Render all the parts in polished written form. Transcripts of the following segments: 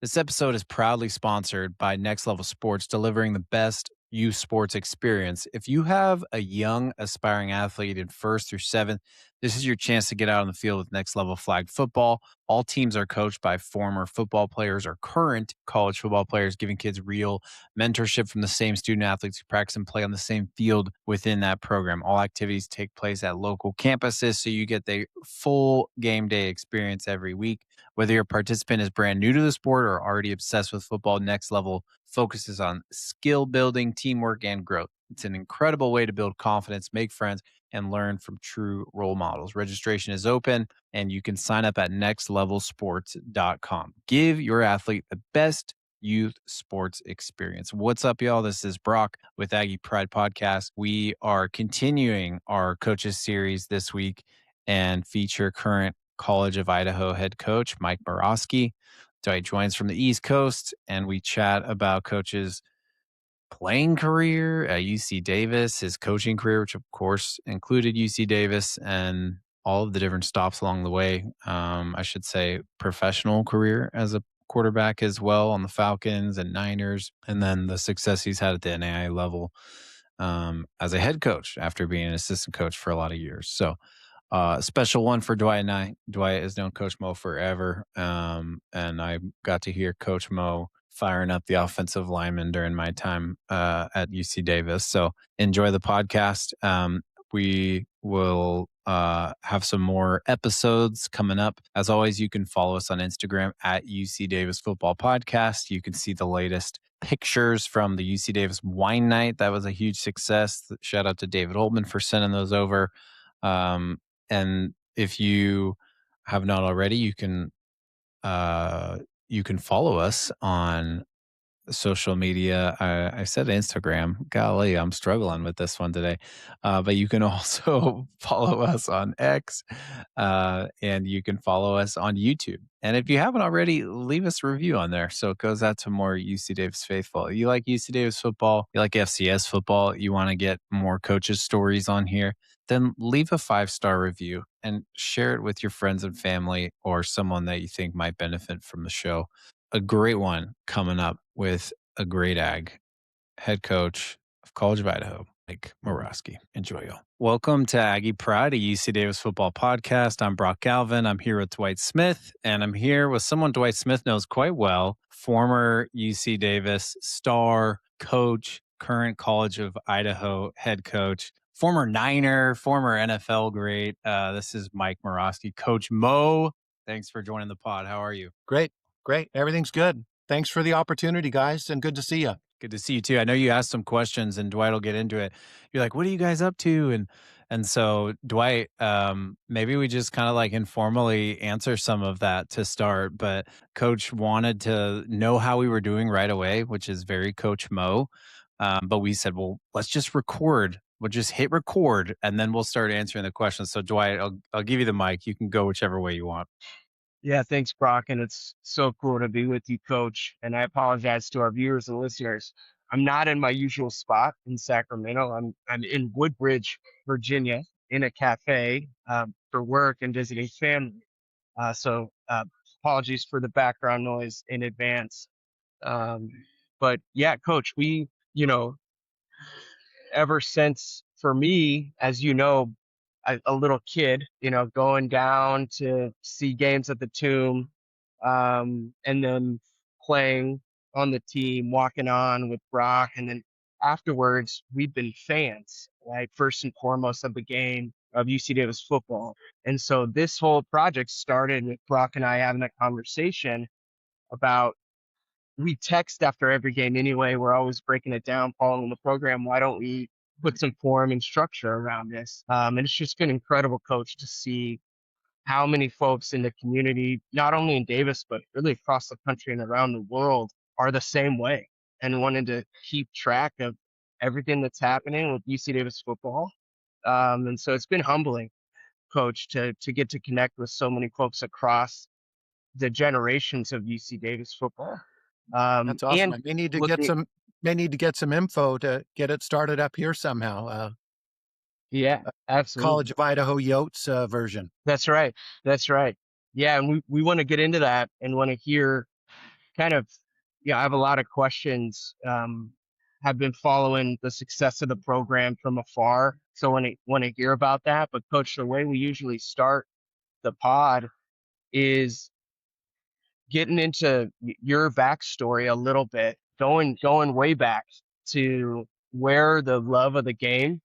This episode is proudly sponsored by Next Level Sports, delivering the best youth sports experience. If you have a young, aspiring athlete in first through seventh, this is your chance to get out on the field with Next Level Flag Football. All teams are coached by former football players or current college football players, giving kids real mentorship from the same student athletes who practice and play on the same field within that program. All activities take place at local campuses, so you get the full game day experience every week. Whether your participant is brand new to the sport or already obsessed with football, Next Level focuses on skill building, teamwork, and growth. It's an incredible way to build confidence, make friends, and learn from true role models. Registration is open and you can sign up at nextlevelsports.com. Give your athlete the best youth sports experience. What's up, y'all? This is Brock with Aggie Pride Podcast. We are continuing our coaches series this week and feature current College of Idaho head coach Mike Moroski. Dwight joins from the East Coast, and we chat about coach's playing career at UC Davis, his coaching career, which of course included UC Davis, and all of the different stops along the way. I should say professional career as a quarterback as well on the Falcons and Niners, and then the success he's had at the NAIA level as a head coach after being an assistant coach for a lot of years. So special one for Dwight and I. Dwight has known Coach Mo forever, and I got to hear Coach Mo firing up the offensive lineman during my time at UC Davis. So enjoy the podcast. We will have some more episodes coming up. As always, you can follow us on Instagram at UC Davis Football Podcast. You can see the latest pictures from the UC Davis wine night. That was a huge success. Shout out to David Oldman for sending those over. And if you have not already, you can follow us on social media. I said Instagram. Golly, I'm struggling with this one today. But you can also follow us on X, and you can follow us on YouTube. And if you haven't already, leave us a review on there. So it goes out to more UC Davis faithful. You like UC Davis football? You like FCS football? You want to get more coaches' stories on here? Then leave a 5-star review and share it with your friends and family or someone that you think might benefit from the show. A great one coming up with a great ag head coach of College of Idaho, Mike Moroski. Enjoy, y'all. Welcome to Aggie Pride, a UC Davis football podcast. I'm Brock Galvin. I'm here with Dwight Smith, and I'm here with someone Dwight Smith knows quite well, former UC Davis star coach, current College of Idaho head coach, former Niner, former NFL great. This is Mike Moroski. Coach Mo, thanks for joining the pod. How are you? Great. Everything's good. Thanks for the opportunity, guys, and good to see you. Good to see you too. I know you asked some questions, and Dwight will get into it. You're like, "What are you guys up to?" And so Dwight, maybe we just kind of like informally answer some of that to start. But Coach wanted to know how we were doing right away, which is very Coach Mo. But we said, well, let's just record. We'll just hit record, and then we'll start answering the questions. So Dwight, I'll give you the mic. You can go whichever way you want. Yeah, thanks, Brock. And it's so cool to be with you, Coach. And I apologize to our viewers and listeners. I'm not in my usual spot in Sacramento. I'm in Woodbridge, Virginia, in a cafe for work and visiting family. So apologies for the background noise in advance. But yeah, Coach, we, ever since, for me, as you know, a little kid, going down to see games at the Tomb, and then playing on the team, walking on with Brock, and then afterwards we've been fans, right? First and foremost of the game of UC Davis football. And so this whole project started with Brock and I having a conversation about, we text after every game anyway. We're always breaking it down, following the program. Why don't we put some form and structure around this? And it's just been incredible, Coach, to see how many folks in the community, not only in Davis, but really across the country and around the world, are the same way and wanted to keep track of everything that's happening with UC Davis football. And so it's been humbling, Coach, to get to connect with so many folks across the generations of UC Davis football. That's awesome. And May need to get some info to get it started up here somehow. Yeah, absolutely. College of Idaho Yotes version. That's right. Yeah, and we want to get into that and want to hear kind of, yeah, I have a lot of questions. Have been following the success of the program from afar, so when I hear about that. But Coach, the way we usually start the pod is getting into your backstory a little bit, going way back to where the love of the game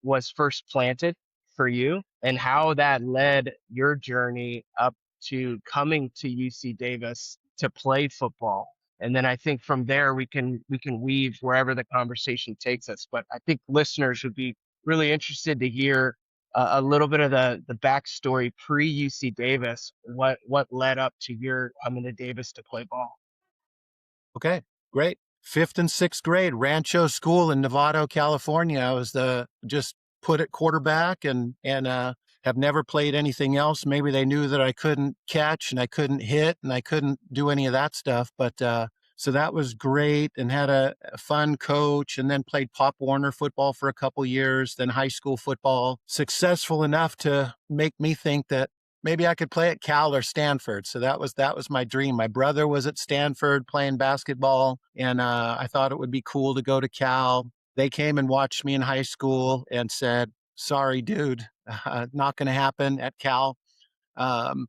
was first planted for you and how that led your journey up to coming to UC Davis to play football. And then I think from there we can weave wherever the conversation takes us. But I think listeners would be really interested to hear a little bit of the backstory pre UC Davis. What led up to your coming to Davis to play ball? Okay, great. Fifth and sixth grade, Rancho School in Nevada, California. I was the just put at quarterback and have never played anything else. Maybe they knew that I couldn't catch and I couldn't hit and I couldn't do any of that stuff. But so that was great and had a fun coach and then played Pop Warner football for a couple years, then high school football. Successful enough to make me think that maybe I could play at Cal or Stanford. So that was my dream. My brother was at Stanford playing basketball, and I thought it would be cool to go to Cal. They came and watched me in high school and said, "Sorry, dude, not going to happen at Cal." Um,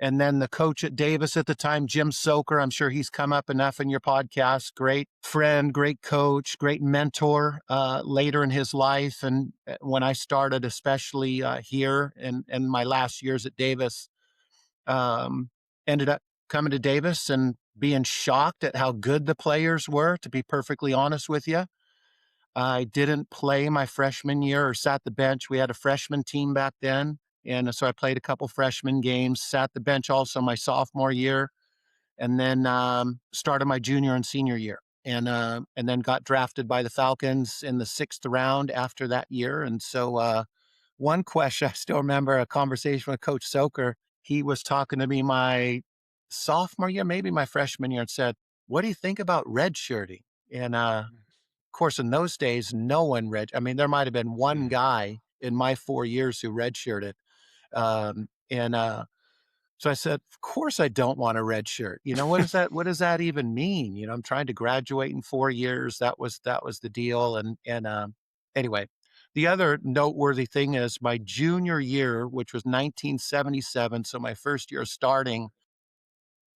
and then the coach at Davis at the time, Jim Soker, I'm sure he's come up enough in your podcast. Great friend, great coach, great mentor later in his life. And when I started, especially here in my last years at Davis, um, ended up coming to Davis and being shocked at how good the players were, to be perfectly honest with you. I didn't play my freshman year or sat the bench. We had a freshman team back then. And so I played a couple freshman games, sat the bench also my sophomore year, and then started my junior and senior year. And then got drafted by the Falcons in the sixth round after that year. And so one question, I still remember a conversation with Coach Soker. He was talking to me my sophomore year, maybe my freshman year, and said, "What do you think about redshirting?" And of course, in those days, no one I mean, there might have been one Hmm. guy in my 4 years who redshirted. And so I said, "Of course, I don't want a red shirt. What does that even mean? I'm trying to graduate in 4 years. That was the deal." And anyway, the other noteworthy thing is my junior year, which was 1977. So my first year starting,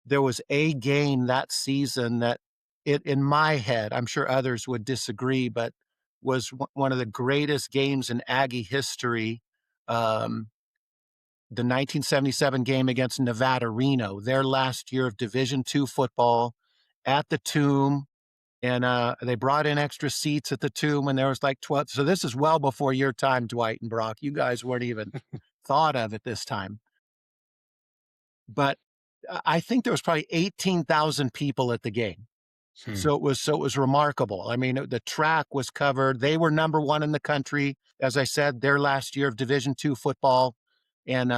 there was a game that season that it in my head, I'm sure others would disagree, but was one of the greatest games in Aggie history. Um, the 1977 game against Nevada Reno, their last year of Division II football at the Tomb. And they brought in extra seats at the Tomb, and there was like 12. So this is well before your time, Dwight and Brock. You guys weren't even thought of at this time. But I think there was probably 18,000 people at the game. Hmm. So it was remarkable. I mean, the track was covered. They were number one in the country, as I said, their last year of Division II football, and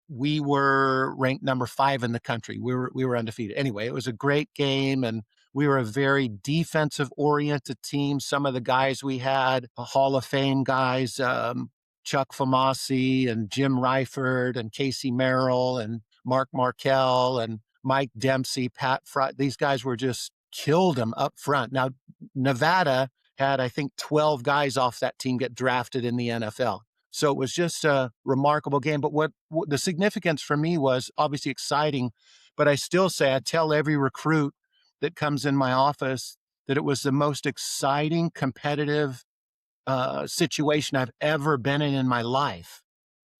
we were ranked number 5 in the country. We were undefeated. Anyway, it was a great game, and we were a very defensive oriented team. Some of the guys we had, Hall of Fame guys, Chuck Famasi and Jim Reiford and Casey Merrill and Mark Markel and Mike Dempsey, Pat Fry. These guys were just killed them up front. Now, Nevada had, I think, 12 guys off that team get drafted in the NFL. So it was just a remarkable game. But what the significance for me was obviously exciting, but I still say, I tell every recruit that comes in my office that it was the most exciting, competitive situation I've ever been in my life,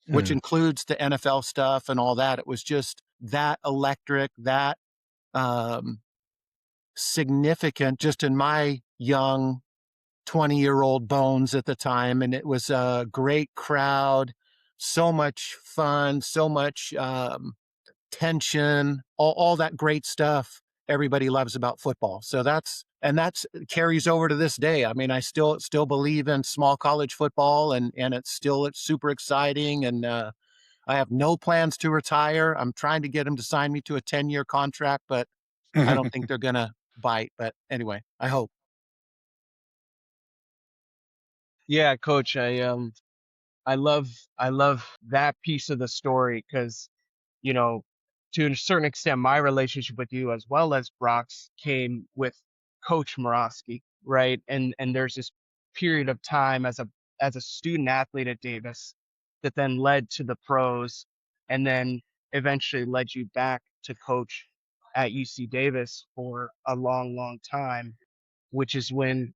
which Hmm. includes the NFL stuff and all that. It was just that electric, that um, significant, just in my young 20-year-old bones at the time. And it was a great crowd, so much fun, so much tension, all that great stuff everybody loves about football. So that's carries over to this day. I mean, I still believe in small college football, and it's super exciting. And I have no plans to retire. I'm trying to get them to sign me to a 10-year contract, but I don't think they're gonna bite. But anyway, I hope. Yeah, Coach, I love I love that piece of the story because you know to a certain extent, my relationship with you as well as Brock's came with Coach Moroski, right? And there's this period of time as a student athlete at Davis that then led to the pros, and then eventually led you back to coach at UC Davis for a long, long time, which is when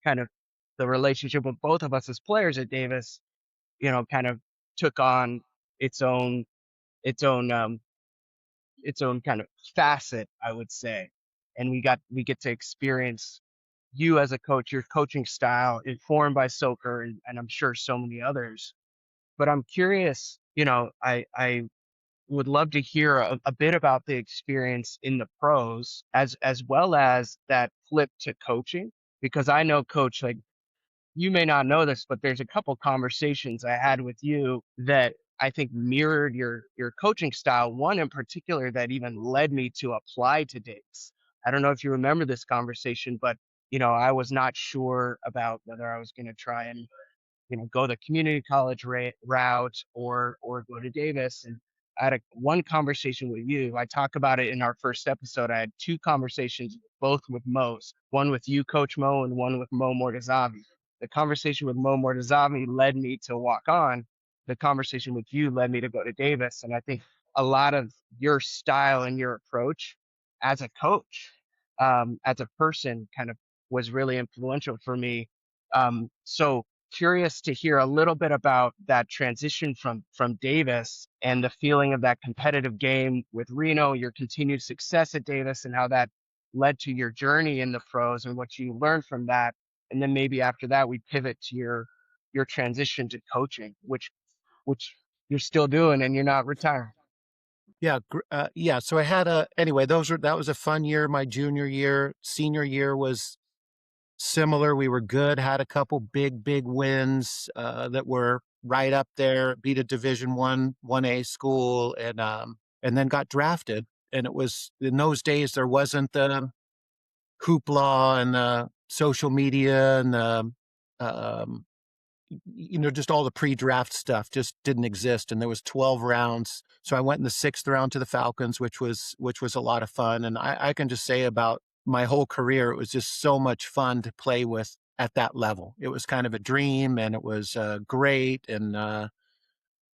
kind of the relationship with both of us as players at Davis, kind of took on its own its own its own kind of facet, I would say. And we get to experience you as a coach, your coaching style informed by Soker, and I'm sure so many others. But I'm curious, I would love to hear a bit about the experience in the pros as well as that flip to coaching, because I know coach, like, you may not know this, but there's a couple conversations I had with you that I think mirrored your coaching style. One in particular that even led me to apply to Davis. I don't know if you remember this conversation, but I was not sure about whether I was going to try and go the community college route or go to Davis. And I had one conversation with you. I talk about it in our first episode. I had two conversations, both with Mo's, one with you, Coach Mo, and one with Mo Mortazavi. The conversation with Mo Mortazavi led me to walk on. The conversation with you led me to go to Davis. And I think a lot of your style and your approach as a coach, as a person, kind of was really influential for me. So curious to hear a little bit about that transition from Davis and the feeling of that competitive game with Reno, your continued success at Davis, and how that led to your journey in the pros and what you learned from that. And then maybe after that, we pivot to your transition to coaching, which you're still doing and you're not retired. Yeah, yeah. So I had anyway. That was a fun year. My junior year, senior year was similar. We were good. Had a couple big wins that were right up there. Beat a Division 1A school, and then got drafted. And it was in those days there wasn't the hoopla and the social media and the um, just all the pre-draft stuff just didn't exist. And there was 12 rounds. So I went in the 6th round to the Falcons, which was a lot of fun. And I can just say about my whole career, it was just so much fun to play with at that level. It was kind of a dream, and it was great. And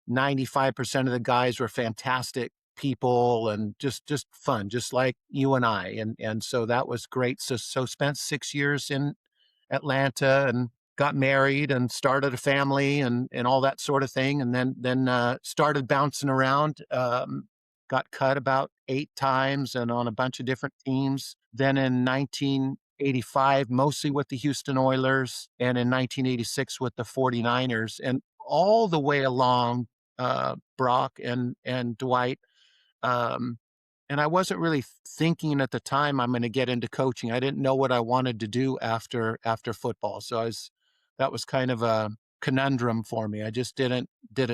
95% of the guys were fantastic people and just fun, just like you and I. And so that was great. So spent 6 years in Atlanta and got married and started a family and all that sort of thing. And then started bouncing around. Got cut about 8 times and on a bunch of different teams. Then in 1985, mostly with the Houston Oilers, and in 1986 with the 49ers. And all the way along, Brock and Dwight, um, and I wasn't really thinking at the time I'm going to get into coaching. I didn't know what I wanted to do after football. So that was kind of a conundrum for me. I just didn't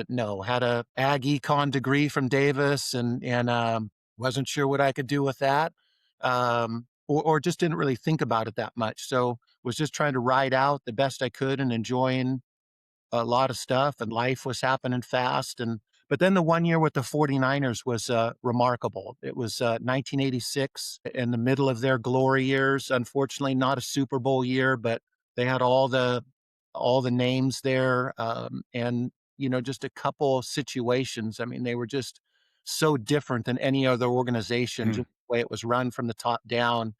know. Had a Aggie econ degree from Davis, and wasn't sure what I could do with that, or just didn't really think about it that much. So was just trying to ride out the best I could and enjoying a lot of stuff, and life was happening fast. But then the one year with the 49ers was remarkable. It was 1986, in the middle of their glory years. Unfortunately, not a Super Bowl year, but they had all the names there, and just a couple situations. I mean, they were just so different than any other organization, Mm. just the way it was run from the top down.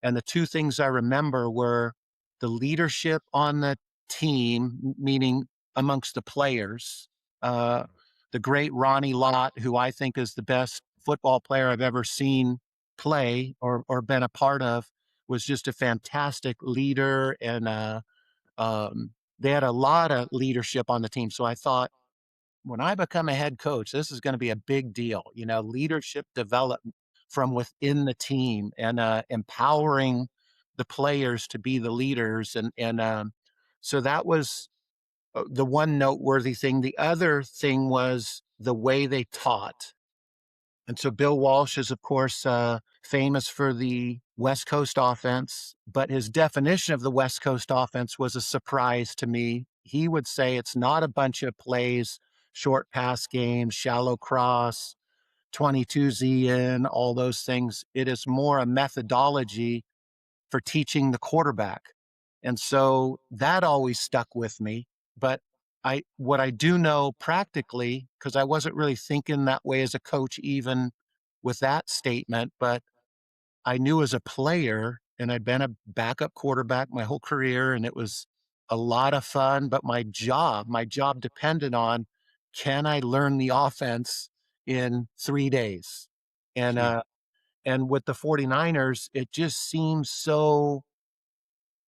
And the two things I remember were the leadership on the team, meaning amongst the players. Uh, the great Ronnie Lott, who I think is the best football player I've ever seen play or been a part of, was just a fantastic leader. And they had a lot of leadership on the team. So I thought, when I become a head coach, this is going to be a big deal. Leadership development from within the team, and empowering the players to be the leaders. And so that was the one noteworthy thing. The other thing was the way they taught. And so Bill Walsh is, of course, famous for the West Coast offense, but his definition of the West Coast offense was a surprise to me. He would say it's not a bunch of plays, short pass games, shallow cross, 22Z in, all those things. It is more a methodology for teaching the quarterback. And so that always stuck with me. But what I do know practically, because I wasn't really thinking that way as a coach, even with that statement, but I knew as a player, and I'd been a backup quarterback my whole career, and it was a lot of fun. But my job depended on, can I learn the offense in 3 days? And Hmm. and with the 49ers, it just seems so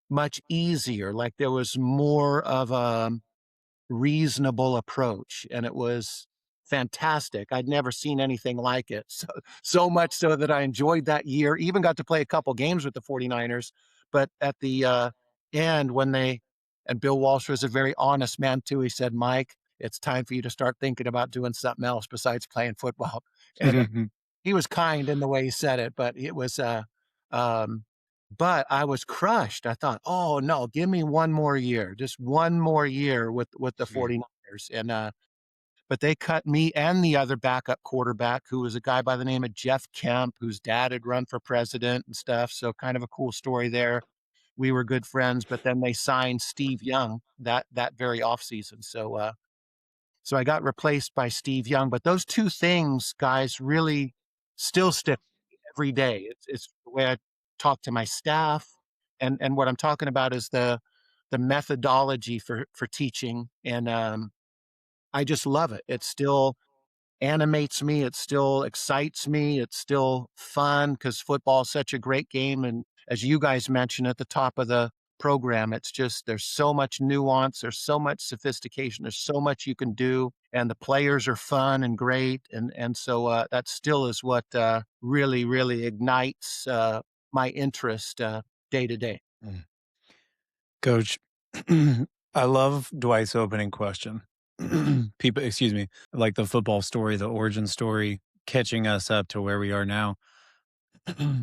much easier. Like there was more of a reasonable approach, and it was fantastic. I'd never seen anything like it. So much so that I enjoyed that year, even got to play a couple games with the 49ers. But at the end, and Bill Walsh was a very honest man too, he said, Mike, it's time for you to start thinking about doing something else besides playing football. And he was kind in the way he said it, but it was um but I was crushed. I thought, "Oh, no, give me one more year, just one more year with the 49ers." And but they cut me and the other backup quarterback, who was a guy by the name of Jeff Kemp, whose dad had run for president and stuff. So kind of a cool story there. We were good friends, but then they signed Steve Young that very offseason. So I got replaced by Steve Young, but those two things, guys, really still stick every day. It's the way I talk to my staff, and what I'm talking about is the methodology for teaching, and I just love it. It still animates me. It still excites me. It's still fun because football is such a great game. And as you guys mentioned at the top of the program, it's just there's so much nuance, there's so much sophistication, there's so much you can do, and the players are fun and great. And so that still is what really ignites my interest day to day. Mm. Coach, I love Dwight's opening question. People, excuse me, like the football story, the origin story, catching us up to where we are now.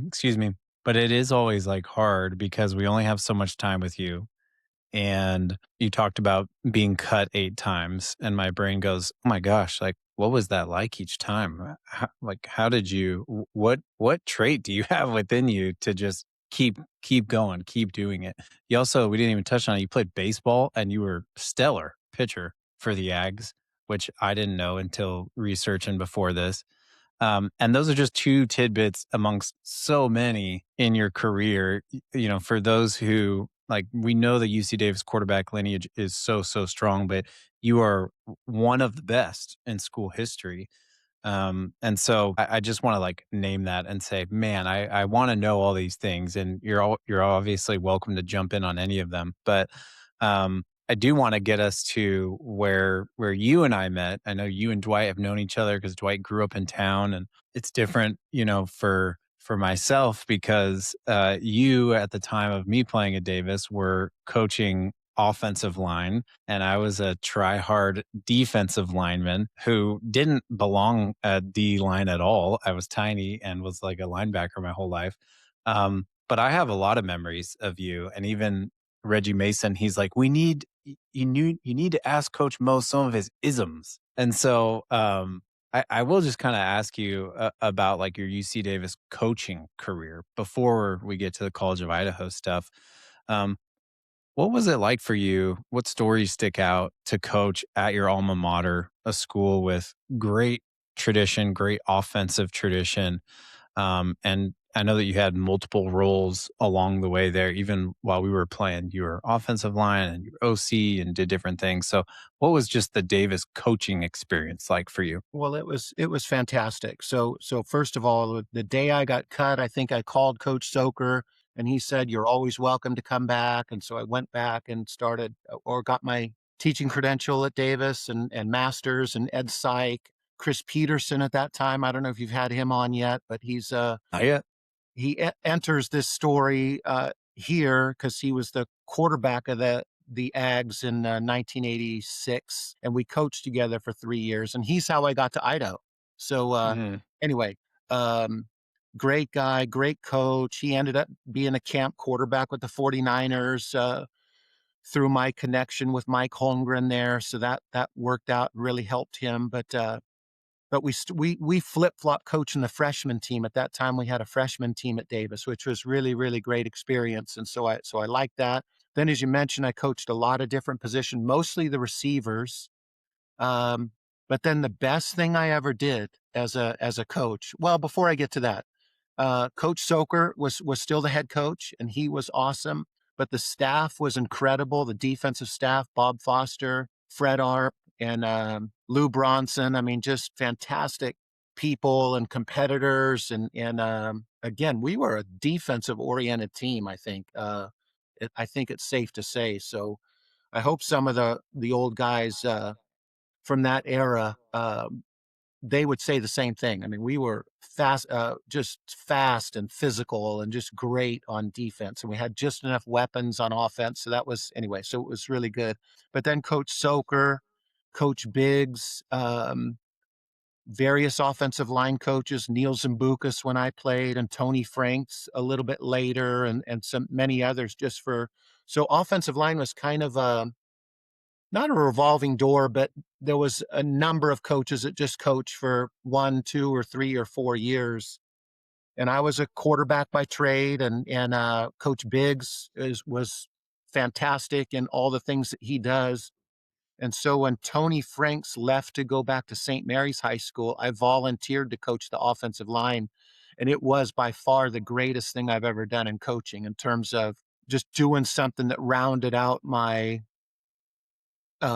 Excuse me. But it is always like hard because we only have so much time with you. And you talked about being cut 8 times, and my brain goes, "Oh my gosh, like, what was that like each time? How did you what trait do you have within you to just keep going, keep doing it?" You also we didn't even touch on it, you played baseball, and you were stellar pitcher for the Ags, which I didn't know until researching before this. And those are just 2 tidbits amongst so many in your career. For those who like, we know the UC Davis quarterback lineage is so strong, but you are one of the best in school history. And so I just want to like name that and say, man, I want to know all these things, and you're obviously welcome to jump in on any of them. But I do want to get us to where you and I met. I know you and Dwight have known each other because Dwight grew up in town, and it's different, for myself because you at the time of me playing at Davis were coaching offensive line, and I was a try hard defensive lineman who didn't belong at D line at all. I was tiny and was like a linebacker my whole life. But I have a lot of memories of you, and even Reggie Mason. He's like, you need to ask Coach Mo some of his isms, and so I will just kind of ask you about like your UC Davis coaching career before we get to the College of Idaho stuff. Um, what was it like for you? What stories stick out to coach at your alma mater, a school with great tradition, great offensive tradition? And I know that you had multiple roles along the way there, even while we were playing. You were offensive line and you were OC and did different things. So, what was just the Davis coaching experience like for you? Well, it was fantastic. So first of all, the day I got cut, I think I called Coach Soker, and he said, "You're always welcome to come back." And so I went back and started or got my teaching credential at Davis and masters and ed psych. Chris Peterson at that time, I don't know if you've had him on yet, but Not yet. he enters this story here because he was the quarterback of the Ags in 1986, and we coached together for 3 years. And he's how I got to Idaho. So Mhm. anyway, um, great guy, great coach. He ended up being a camp quarterback with the 49ers through my connection with Mike Holmgren there. So that worked out, really helped him. but we flip-flop coaching the freshman team. At that time, we had a freshman team at Davis, which was really, really great experience, and so I liked that. Then, as you mentioned, I coached a lot of different positions, mostly the receivers. Um, but then the best thing I ever did as a coach, well, before I get to that, Coach Soker was still the head coach, and he was awesome. But the staff was incredible. The defensive staff, Bob Foster, Fred Arp, and Lou Bronson. I mean, just fantastic people and competitors. And again, we were a defensive oriented team. I think it's safe to say. So I hope some of the old guys from that era, they would say the same thing. I mean, we were just fast and physical and just great on defense. And we had just enough weapons on offense. So that was, anyway, so it was really good. But then Coach Soker, Coach Biggs, various offensive line coaches, Neil Zimbukas when I played, and Tony Franks a little bit later, and some many others so offensive line was kind of not a revolving door, but there was a number of coaches that just coached for 1, 2, or 3 or 4 years. And I was a quarterback by trade, and Coach Biggs was fantastic in all the things that he does. And so when Tony Franks left to go back to St. Mary's High School, I volunteered to coach the offensive line. And it was by far the greatest thing I've ever done in coaching in terms of just doing something that rounded out my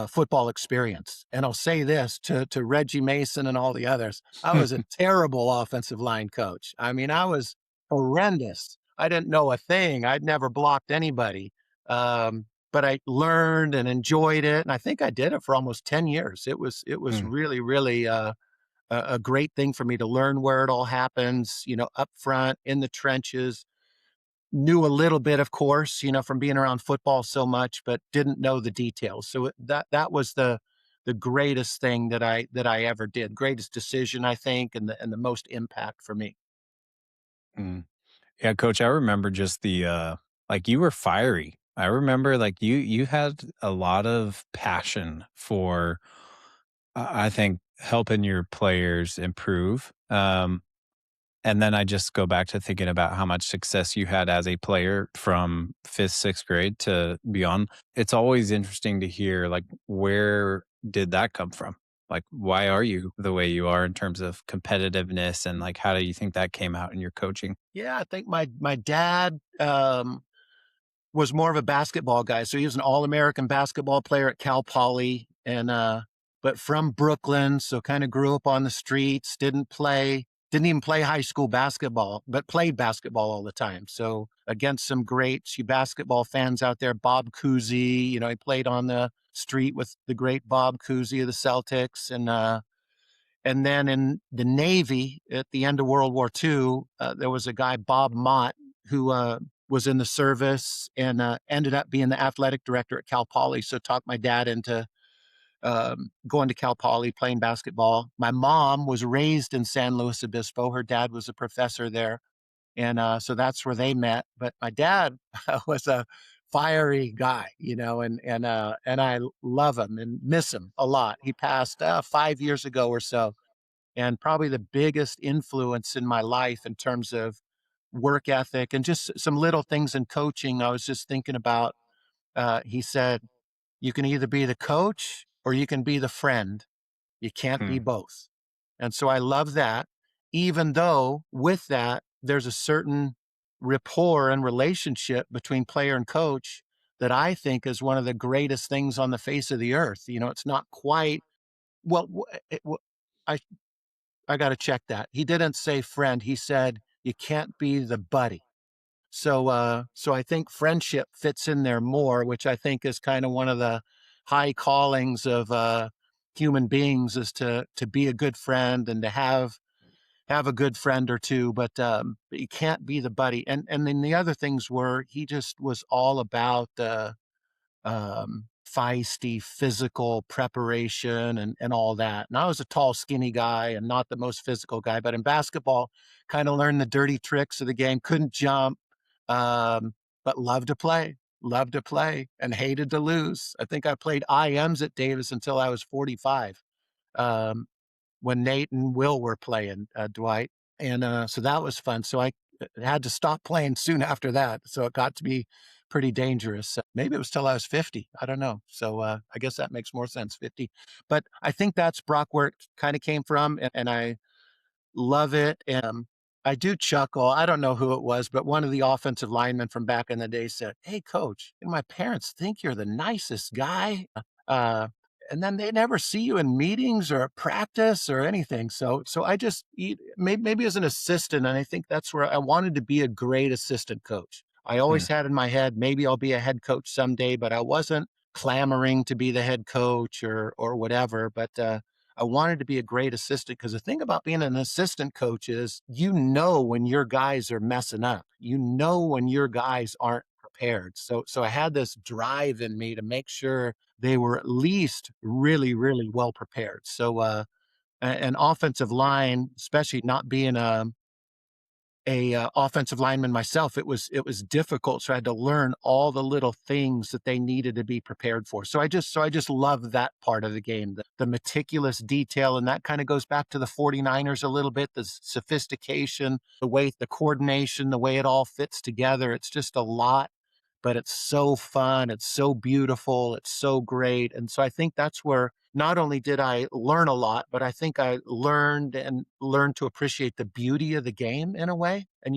football experience. And I'll say this to Reggie Mason and all the others: I was a terrible offensive line coach. I mean, I was horrendous. I didn't know a thing. I'd never blocked anybody. But I learned and enjoyed it, and I think I did it for almost 10 years. It was Mm. really, really a great thing for me to learn where it all happens, up front in the trenches. Knew a little bit, of course, from being around football so much, but didn't know the details. So that was the greatest thing that I ever did. Greatest decision, I think, and the most impact for me. Mm. Yeah, coach, I remember just like you were fiery. I remember like you had a lot of passion for I think helping your players improve. And then I just go back to thinking about how much success you had as a player from 5th, 6th grade to beyond. It's always interesting to hear, like, where did that come from? Like, why are you the way you are in terms of competitiveness? And, like, how do you think that came out in your coaching? Yeah, I think my dad was more of a basketball guy. So he was an All-American basketball player at Cal Poly, and but from Brooklyn, so kind of grew up on the streets, didn't even play high school basketball, but played basketball all the time. So against some greats, you basketball fans out there, Bob Cousy, he played on the street with the great Bob Cousy of the Celtics, and then in the Navy at the end of World War II, there was a guy, Bob Mott, who was in the service and ended up being the athletic director at Cal Poly. So talked my dad into going to Cal Poly, playing basketball. My mom was raised in San Luis Obispo. Her dad was a professor there. And so that's where they met. But my dad was a fiery guy, and I love him and miss him a lot. He passed 5 years ago or so, and probably the biggest influence in my life in terms of work ethic and just some little things in coaching. I was just thinking about, he said, you can either be the coach or you can be the friend. You can't be Hmm. both. And so I love that, even though with that, there's a certain rapport and relationship between player and coach that I think is one of the greatest things on the face of the earth. It's not quite, well, I I got to check that. He didn't say friend. He said you can't be the buddy. So I think friendship fits in there more, which I think is kind of one of the high callings of human beings, is to be a good friend and to have a good friend or two, but you can't be the buddy. And then the other things were, he just was all about feisty physical preparation and all that. And I was a tall, skinny guy and not the most physical guy, but in basketball, kind of learned the dirty tricks of the game. Couldn't jump, but loved to play, and hated to lose. I think I played IMs at Davis until I was 45. Um, when Nate and Will were playing, Dwight, and so that was fun. So I had to stop playing soon after that. So it got to be pretty dangerous. Maybe it was till I was 50. I don't know. So I guess that makes more sense, 50. But I think that's Brock where it kind of came from, and I love it. I do chuckle. I don't know who it was, but one of the offensive linemen from back in the day said, "Hey, coach, my parents think you're the nicest guy." Uh, and then they never see you in meetings or practice or anything. So I just maybe as an assistant, and I think that's where I wanted to be a great assistant coach. I always Mm. had in my head, maybe I'll be a head coach someday, but I wasn't clamoring to be the head coach or whatever. But I wanted to be a great assistant because the thing about being an assistant coach is you know when your guys are messing up. You know when your guys aren't prepared. So I had this drive in me to make sure they were at least really, really well prepared. So an offensive line, especially not being a offensive lineman myself, it was difficult. So I had to learn all the little things that they needed to be prepared for. So I just love that part of the game, the meticulous detail. And that kind of goes back to the 49ers a little bit, the sophistication, the way the coordination, the way it all fits together. It's just a lot, but it's so fun. It's so beautiful. It's so great. And so I think that's where not only did I learn a lot, but I think I learned to appreciate the beauty of the game in a way. And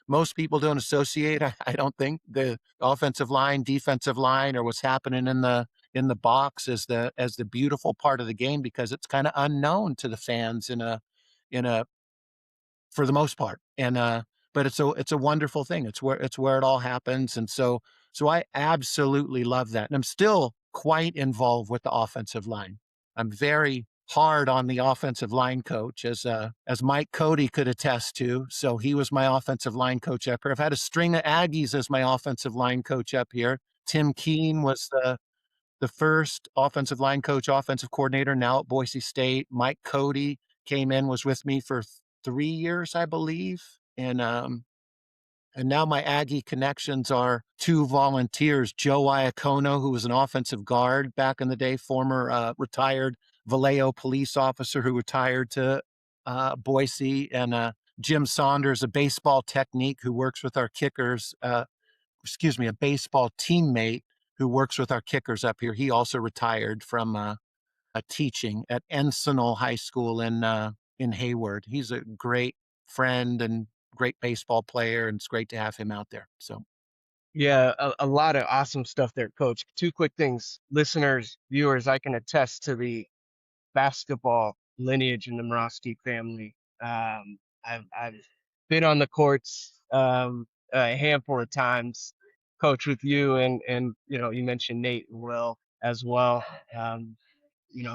most people don't associate, I don't think, the offensive line, defensive line, or what's happening in the box as the beautiful part of the game because it's kind of unknown to the fans in a for the most part. And but it's a wonderful thing. It's where it all happens. And so I absolutely love that. And I'm still quite involved with the offensive line. I'm very hard on the offensive line coach as Mike Cody could attest to. So he was my offensive line coach up here. I've had a string of Aggies as my offensive line coach up here. Tim Keene was the first offensive line coach, offensive coordinator, now at Boise State. Mike Cody came in, was with me for 3 years, I believe. And now my Aggie connections are two volunteers, Joe Iacono, who was an offensive guard back in the day, former retired Vallejo police officer who retired to Boise, and Jim Saunders, a baseball technique who works with our kickers, a baseball teammate who works with our kickers up here. He also retired from teaching at Encinal High School in Hayward. He's a great friend and great baseball player, and it's great to have him out there. So Yeah, a lot of awesome stuff there, Coach. Two quick things, listeners, viewers, I can attest to the basketball lineage in the Moroski family. I've been on the courts a handful of times, coach with you, and you mentioned Nate and Will as well. Um,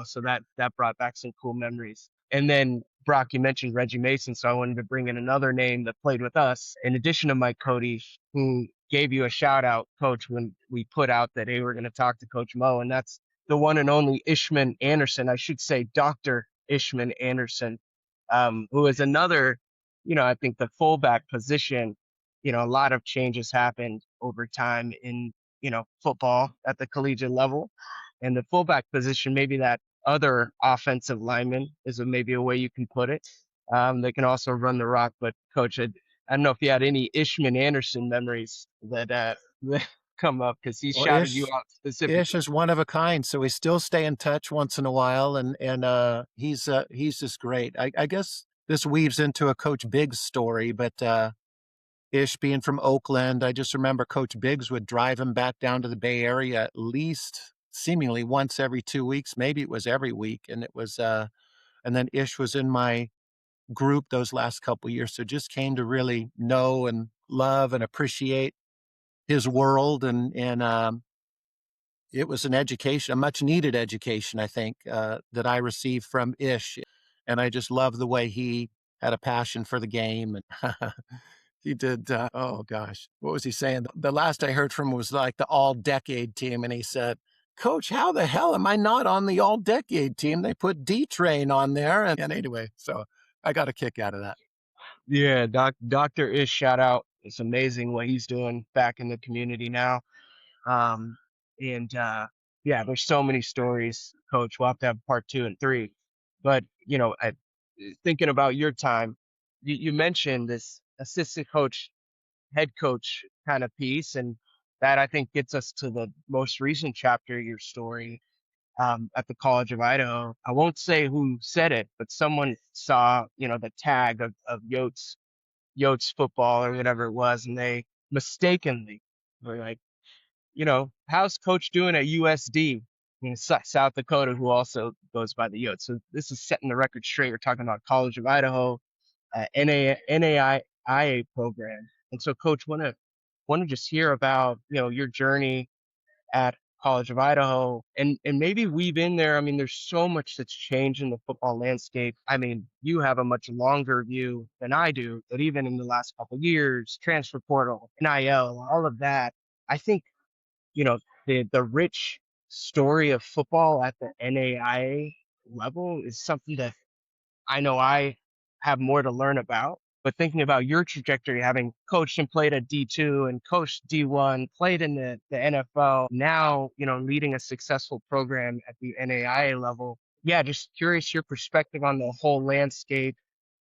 so that brought back some cool memories. And then Brock, you mentioned Reggie Mason, so I wanted to bring in another name that played with us, in addition to Mike Cody, who gave you a shout out, Coach, when we put out that hey, we're going to talk to Coach Mo, and that's the one and only Ishman Anderson. I should say Dr. Ishman Anderson, who is another, I think the fullback position. A lot of changes happened over time in football at the collegiate level, and the fullback position, maybe that other offensive lineman is maybe a way you can put it. They can also run the rock, but coach, I don't know if you had any Ishman Anderson memories that that come up because he well, shouted you out Ish specifically. is one of a kind, so we still stay in touch once in a while, and he's just great. I guess this weaves into a Coach Biggs story, but Ish being from Oakland, I just remember Coach Biggs would drive him back down to the Bay Area at least seemingly once every 2 weeks. Maybe it was every week. And then Ish was in my group those last couple years. So just came to really know and love and appreciate his world. And it was an education, a much needed education, I think, that I received from Ish. And I just love the way he had a passion for the game. And he did, oh gosh, what was he saying? The last I heard from him was like the all decade team. And he said, Coach, how the hell am I not on the all decade team? They put D Train on there. And anyway, so I got a kick out of that. Yeah, Dr. Ish shout out. It's amazing what he's doing back in the community now. Um, and yeah, there's so many stories, Coach. We'll have to have part 2 and 3. But, thinking about your time, you mentioned this assistant coach, head coach kind of piece. And that I think gets us to the most recent chapter of your story at the College of Idaho. I won't say who said it, but someone saw, the tag of Yotes football or whatever it was, and they mistakenly were like, how's coach doing at USD in South Dakota, who also goes by the Yotes? So this is setting the record straight. We're talking about College of Idaho, NAIA program. And so, coach, want to just hear about your journey at College of Idaho and maybe weave in there. I mean, there's so much that's changed in the football landscape. I mean, you have a much longer view than I do, but even in the last couple of years, transfer portal, NIL, all of that, I think, the rich story of football at the NAIA level is something that I know I have more to learn about. But thinking about your trajectory, having coached and played at D2 and coached D1, played in the NFL, now, leading a successful program at the NAIA level. Yeah, just curious your perspective on the whole landscape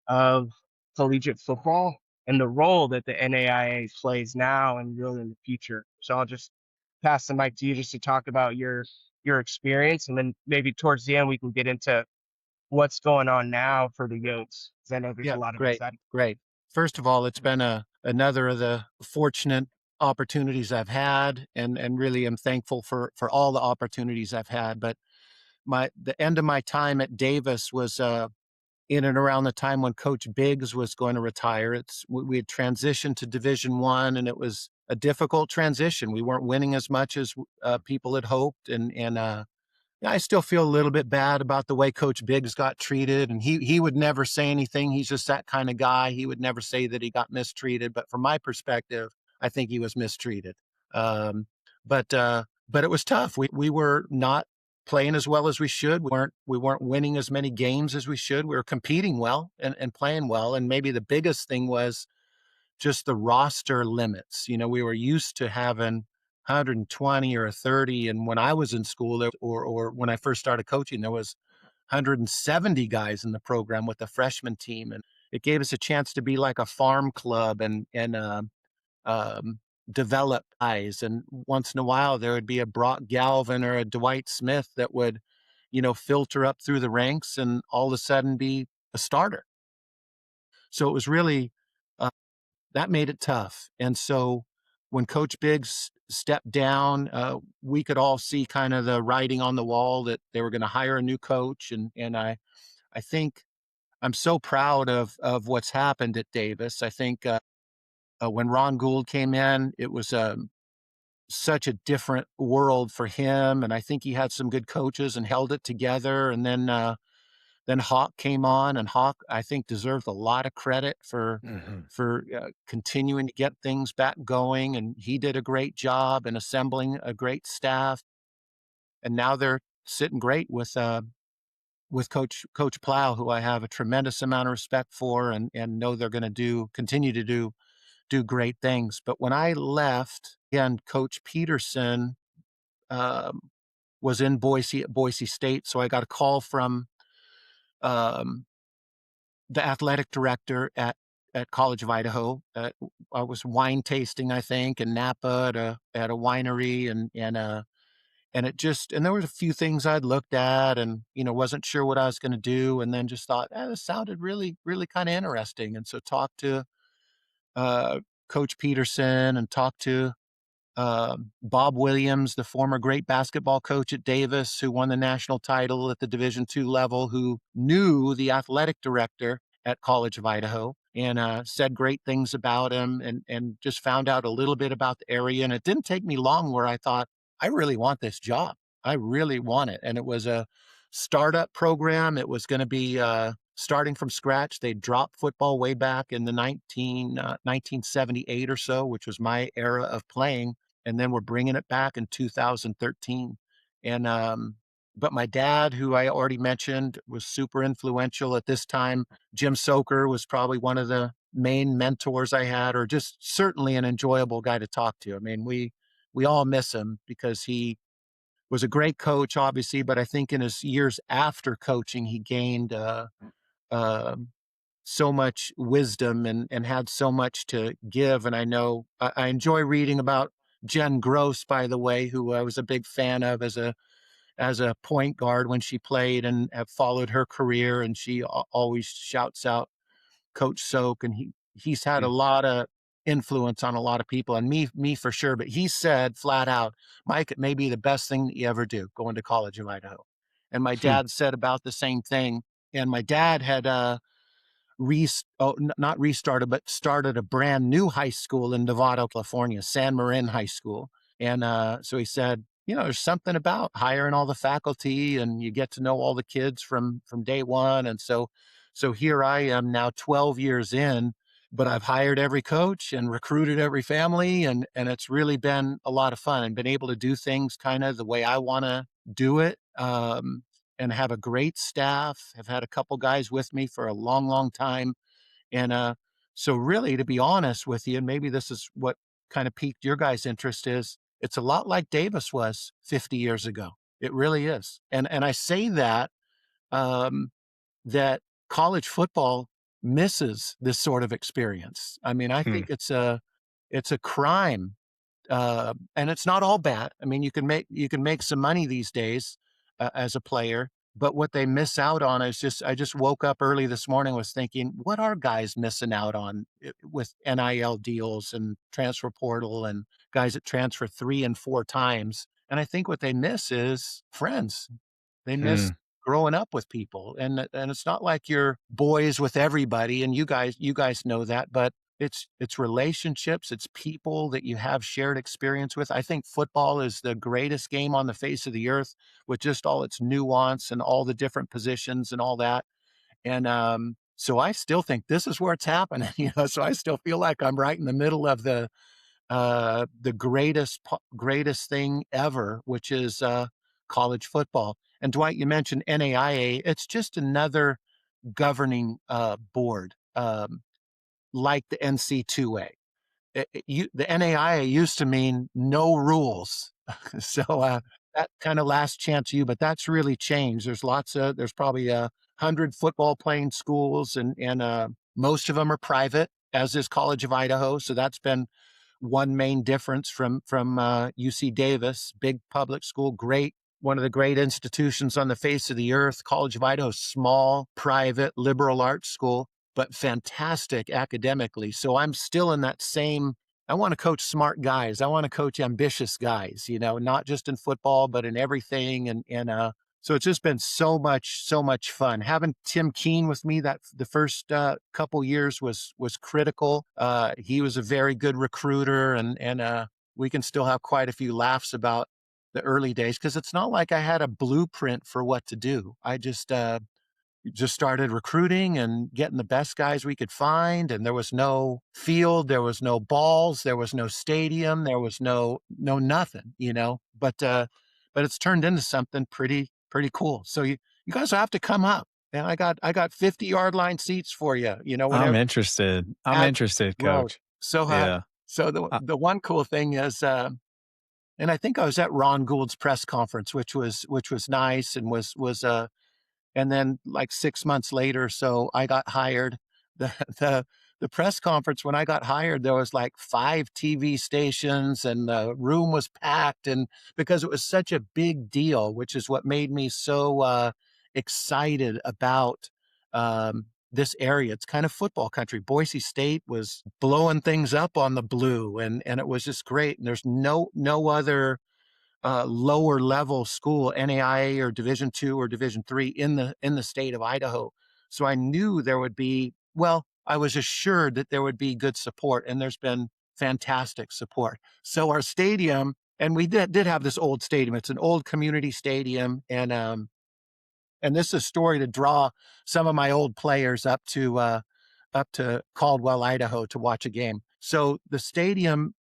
of collegiate football and the role that the NAIA plays now and really in the future. So I'll just pass the mic to you just to talk about your experience, and then maybe towards the end we can get into what's going on now for the Yotes, because I know there's a Yeah, lot of great, exciting. great. First of all, it's been another of the fortunate opportunities I've had, and really am thankful for all the opportunities I've had. But the end of my time at Davis was in and around the time when Coach Biggs was going to retire. We had transitioned to Division I, and it was a difficult transition. We weren't winning as much as people had hoped, and yeah, I still feel a little bit bad about the way Coach Biggs got treated, and he would never say anything. He's just that kind of guy. He would never say that he got mistreated, but from my perspective, I think he was mistreated. Um, but it was tough. We were not playing as well as we should. We weren't winning as many games as we should. We were competing well and playing well, and maybe the biggest thing was just the roster limits. We were used to having 120 or 30, and when I was in school, or when I first started coaching, there was 170 guys in the program with the freshman team, and it gave us a chance to be like a farm club and um, develop guys. And once in a while, there would be a Brock Galvin or a Dwight Smith that would, filter up through the ranks and all of a sudden be a starter. So it was really that made it tough. And so when Coach Biggs stepped down, we could all see kind of the writing on the wall that they were going to hire a new coach. And I think I'm so proud of what's happened at Davis. I think when Ron Gould came in, it was such a different world for him. And I think he had some good coaches and held it together. And then Hawk came on, and Hawk, I think, deserved a lot of credit for Mhm. continuing to get things back going, and he did a great job in assembling a great staff. And now they're sitting great with Coach Plow, who I have a tremendous amount of respect for, and know they're going to continue to do great things. But when I left, again, Coach Peterson um, was in Boise at Boise State, so I got a call from um, the athletic director at College of Idaho. I was wine tasting, I think, in Napa at a winery, and there was a few things I'd looked at, and wasn't sure what I was going to do, and then just thought, this sounded really really kind of interesting, and so talked to uh, Coach Peterson and talked to Bob Williams, the former great basketball coach at Davis, who won the national title at the Division II level, who knew the athletic director at College of Idaho, and said great things about him, and just found out a little bit about the area. And it didn't take me long where I thought, I really want this job. I really want it. And it was a startup program. It was going to be starting from scratch. They dropped football way back in the 1978 or so, which was my era of playing, and then we're bringing it back in 2013. And but my dad, who I already mentioned, was super influential at this time. Jim Soker was probably one of the main mentors I had, or just certainly an enjoyable guy to talk to. I mean, we all miss him because he was a great coach, obviously, but I think in his years after coaching, he gained uh, so much wisdom and had so much to give. And I know I enjoy reading about Jen Gross, by the way, who I was a big fan of as a point guard when she played, and have followed her career. And she always shouts out Coach Soak, and he's had a Mm, lot of influence on a lot of people, and me for sure. But he said flat out, Mike, it may be the best thing that you ever do, going to College of Idaho. And my hmm, dad said about the same thing. And my dad had not restarted, but started a brand new high school in Nevada, California, San Marin High School. And so he said, there's something about hiring all the faculty, and you get to know all the kids from day one. And so here I am now 12 years in, but I've hired every coach and recruited every family, and it's really been a lot of fun, and been able to do things kind of the way I want to do it. And have a great staff. Have had a couple guys with me for a long, long time. And so really, to be honest with you, and maybe this is what kind of piqued your guys' interest, is it's a lot like Davis was 50 years ago. It really is. And I say that um, that college football misses this sort of experience. I mean, I hmm. think it's a crime, and it's not all bad. I mean, you can make some money these days as a player, but what they miss out on is just. I just woke up early this morning, was thinking, what are guys missing out on with NIL deals and transfer portal, and guys that transfer 3 and 4 times? And I think what they miss is friends. They miss Mm. growing up with people, and it's not like you're boys with everybody, and you guys know that, but it's relationships, it's people that you have shared experience with. I think football is the greatest game on the face of the earth, with just all its nuance and all the different positions and all that. And so I still think this is where it's happening, so I still feel like I'm right in the middle of the greatest thing ever, which is college football. And Dwight, you mentioned NAIA. It's just another governing board, like the NC2A. The NAIA used to mean no rules, so that kind of last chance you, but that's really changed. There's probably 100 football playing schools, and most of them are private, as is College of Idaho. So that's been one main difference from UC Davis, big public school, great, one of the great institutions on the face of the earth. College of Idaho, small, private, liberal arts school, but fantastic academically. So I'm still in that same. I want to coach smart guys. I want to coach ambitious guys, not just in football, but in everything. And so it's just been so much fun. Having Tim Keene with me that the first couple years was critical. He was a very good recruiter, and we can still have quite a few laughs about the early days, because it's not like I had a blueprint for what to do. I just started recruiting and getting the best guys we could find, and there was no field, there was no balls, there was no stadium, there was no nothing, but it's turned into something pretty cool. So you guys have to come up, and I got 50-yard line seats for you, I'm whenever interested. I'm at interested, road. coach. So Yeah. so the Uh, the one cool thing is, and I think I was at Ron Gould's press conference, which was nice, and then like 6 months later, so I got hired. The the the press conference when I got hired, there was like 5 TV stations, and the room was packed, and because it was such a big deal, which is what made me so excited about this area. It's kind of football country. Boise State was blowing things up on the blue, and it was just great. And there's no other lower level school, NAIA or Division II or Division III, in the state of Idaho. So I knew there would be. Well, I was assured that there would be good support, and there's been fantastic support. So our stadium, and we did have this old stadium. It's an old community stadium, and this is a story to draw some of my old players up to Caldwell, Idaho, to watch a game. So the stadium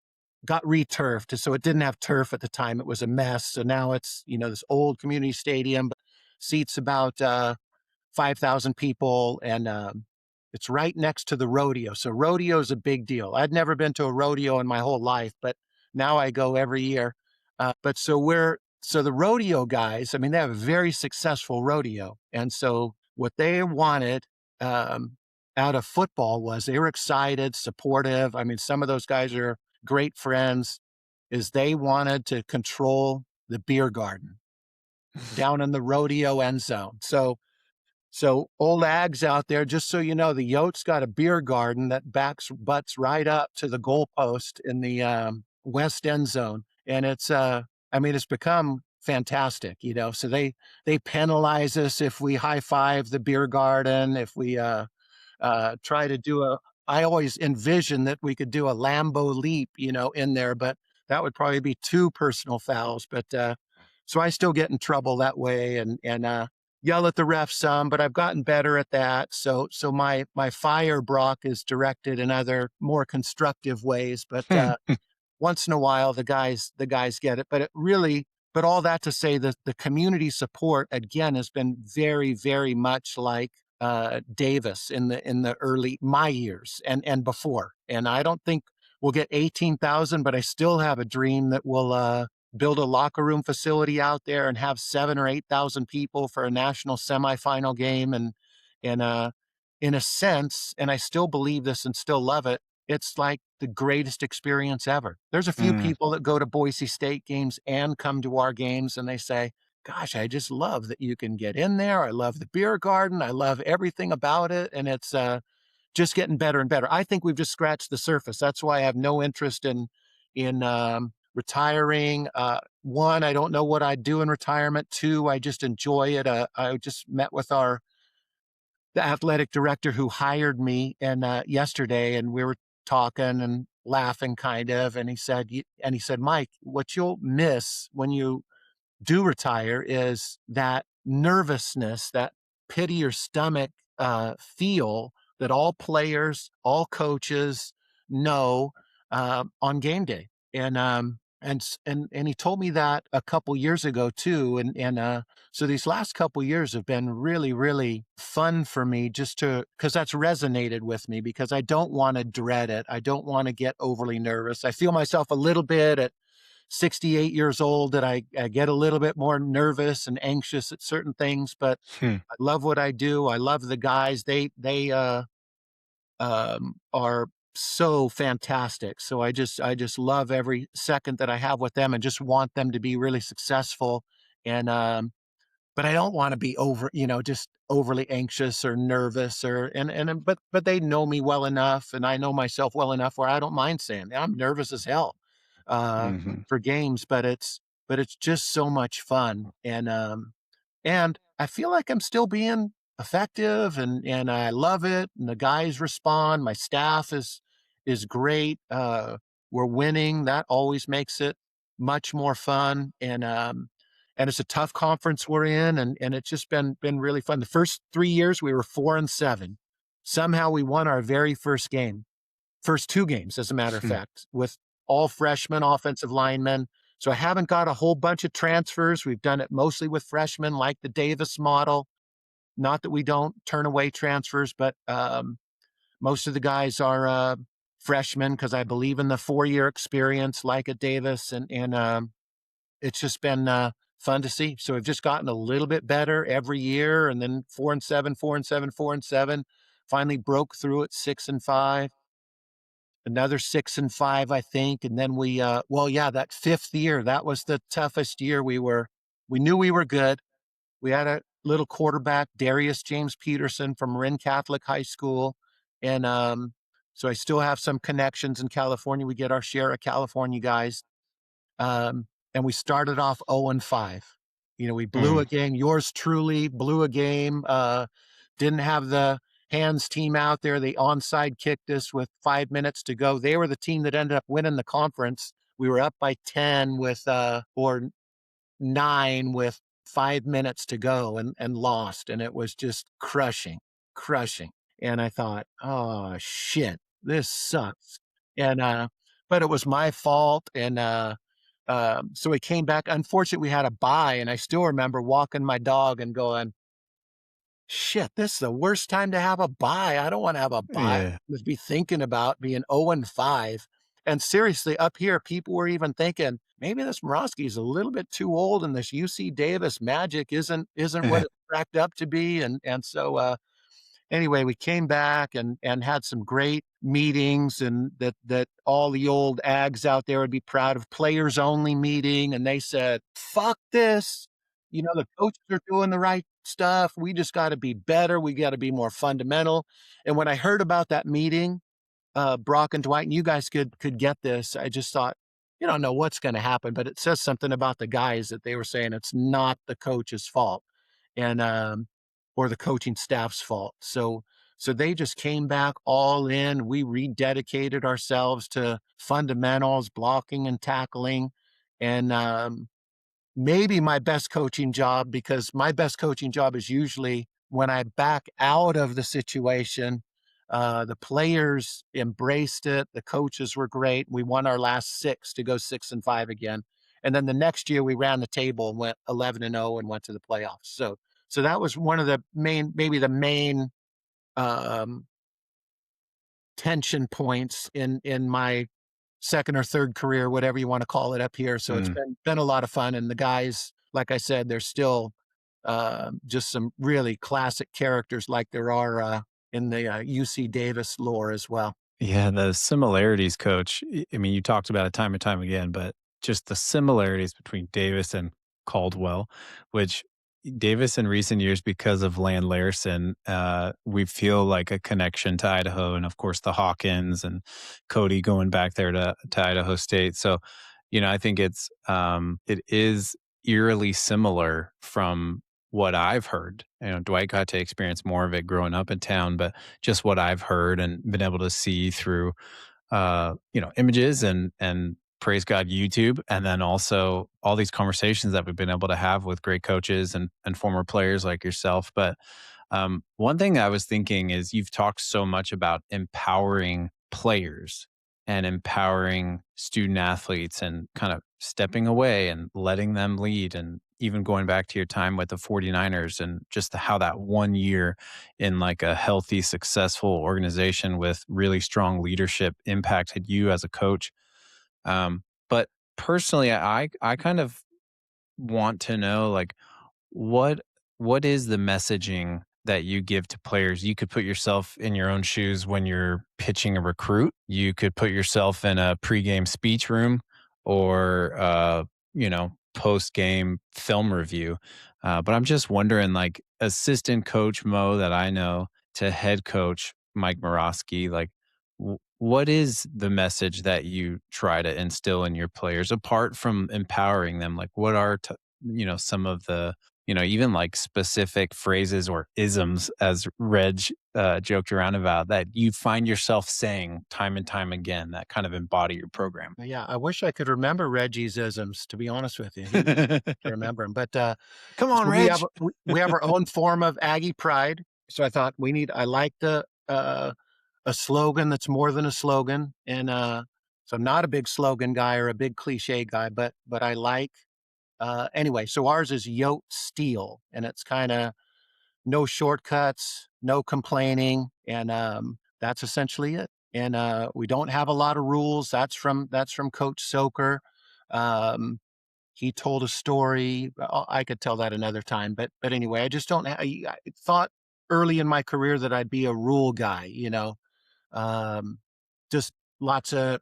got returfed. So it didn't have turf at the time. It was a mess. So now it's, this old community stadium, seats about 5,000 people, and it's right next to the rodeo. So rodeo is a big deal. I'd never been to a rodeo in my whole life, but now I go every year. But so so the rodeo guys, I mean, they have a very successful rodeo. And so what they wanted um, out of football was they were excited, supportive. I mean, some of those guys are great friends, is they wanted to control the beer garden down in the rodeo end zone. So old Ags out there, just so you know, the Yotes got a beer garden that butts right up to the goalpost in the west end zone, and I mean, it's become fantastic, you know. So they penalize us if we high five the beer garden, if we try to do a. I always envision that we could do a Lambo leap, you know, in there, but that would probably be two personal fouls. But so I still get in trouble that way, and yell at the ref some, but I've gotten better at that. So my fire, Brock, is directed in other more constructive ways. But once in a while, the guys get it. But it really, but all that to say that the community support again has been very, very much like Davis in the early my years and before. And I don't think we'll get 18,000, but I still have a dream that we'll build a locker room facility out there and have 7 or 8,000 people for a national semifinal game. And in a sense, and I still believe this and still love it, it's like the greatest experience ever. There's a few Mm. people that go to Boise State games and come to our games and they say, gosh, I just love that you can get in there. I love the beer garden. I love everything about it. And it's just getting better and better. I think we've just scratched the surface. That's why I have no interest in retiring. One, I don't know what I'd do in retirement. Two, I just enjoy it. I just met with the athletic director who hired me and yesterday, and we were talking and laughing kind of, and he said, Mike, what you'll miss when you do retire is that nervousness, that pity your stomach feel that all players, all coaches know on game day. And he told me that a couple years ago too. And so these last couple years have been really, really fun for me just because that's resonated with me because I don't want to dread it. I don't want to get overly nervous. I feel myself a little bit at 68 years old that I get a little bit more nervous and anxious at certain things, but Hmm. I love what I do. I love the guys. They are so fantastic. So I just love every second that I have with them and just want them to be really successful. And but I don't want to be just overly anxious or nervous but they know me well enough and I know myself well enough where I don't mind saying I'm nervous as hell uh, Mhm. for games, but it's just so much fun. And I feel like I'm still being effective and I love it. And the guys respond. My staff is great. We're winning. That always makes it much more fun. And it's a tough conference we're in, and it's just been really fun. The first 3 years we were 4-7. Somehow we won our very first two games, as a matter of Hmm. fact, with all freshmen offensive linemen. So I haven't got a whole bunch of transfers. We've done it mostly with freshmen, like the Davis model. Not that we don't turn away transfers, but most of the guys are freshmen because I believe in the 4-year experience, like at Davis, and it's just been fun to see. So we've just gotten a little bit better every year, and then 4-7, 4-7, 4-7. Finally broke through at 6-5, another 6-5, I think, and then that fifth year, that was the toughest year. We knew we were good. We had a little quarterback, Darius James Peterson from Marin Catholic High School, and so I still have some connections in California. We get our share of California guys. And we started off 0-5. We blew Mm. a game. Yours truly blew a game. Didn't have the hands team out there. They onside kicked us with 5 minutes to go. They were the team that ended up winning the conference. We were up by 10 or 9 with 5 minutes to go and lost. And it was just crushing, crushing. And I thought, oh shit, this sucks. And but it was my fault. And so we came back. Unfortunately, we had a bye, and I still remember walking my dog and going, shit, this is the worst time to have a bye. I don't want to have a bye. Yeah. Let's be thinking about being 0-5. and seriously, up here, people were even thinking, maybe this Moroski is a little bit too old and this UC Davis magic isn't what it's cracked up to be. And so anyway, we came back and had some great meetings, and that all the old Ags out there would be proud of, players only meeting. And they said, fuck this. The coaches are doing the right stuff. We just got to be better. We got to be more fundamental. And when I heard about that meeting, Brock and Dwight, and you guys could get this, I just thought, you don't know what's going to happen, but it says something about the guys that they were saying it's not the coach's fault. And or the coaching staff's fault. So they just came back all in. We rededicated ourselves to fundamentals, blocking and tackling, and maybe my best coaching job, because my best coaching job is usually when I back out of the situation. The players embraced it. The coaches were great. We won our last 6 to go 6-5 again. And then the next year we ran the table and went 11-0 and went to the playoffs. So that was one of the main, maybe the main um, tension points in my second or third career, whatever you want to call it up here. So it's Mm. been a lot of fun. And the guys, like I said, they're still just some really classic characters, like there are in the UC Davis lore as well. Yeah, the similarities, coach. I mean, you talked about it time and time again, but just the similarities between Davis and Caldwell, which Davis in recent years, because of Land Larson, we feel like a connection to Idaho, and of course the Hawkins and Cody going back there to Idaho State. So, I think it is eerily similar from what I've heard. Dwight got to experience more of it growing up in town, but just what I've heard and been able to see through images and praise God, YouTube, and then also all these conversations that we've been able to have with great coaches and former players like yourself. But one thing I was thinking is you've talked so much about empowering players and empowering student athletes and kind of stepping away and letting them lead, and even going back to your time with the 49ers and just how that 1 year in like a healthy, successful organization with really strong leadership impacted you as a coach. But personally, I kind of want to know, like, what what is the messaging that you give to players? You could put yourself in your own shoes when you're pitching a recruit. You could put yourself in a pregame speech room, or post-game film review. But I'm just wondering, like, assistant coach Mo that I know to head coach Mike Moroski, like, what is the message that you try to instill in your players apart from empowering them? Like, what are some of the even like specific phrases or isms, as Reg joked around about, that you find yourself saying time and time again that kind of embody your program? Yeah, I wish I could remember Reggie's isms, to be honest with you. He would to remember them. But Come on, so Reg. we have our own form of Aggie pride. So I thought I like a slogan that's more than a slogan. And so I'm not a big slogan guy or a big cliche guy, but I like anyway. So ours is Yote Steel, and it's kind of no shortcuts, no complaining, and that's essentially it. And we don't have a lot of rules. That's from Coach Soker. Um, he told a story. I could tell that another time, but anyway, I just don't. I thought early in my career that I'd be a rule guy. Um, just lots of,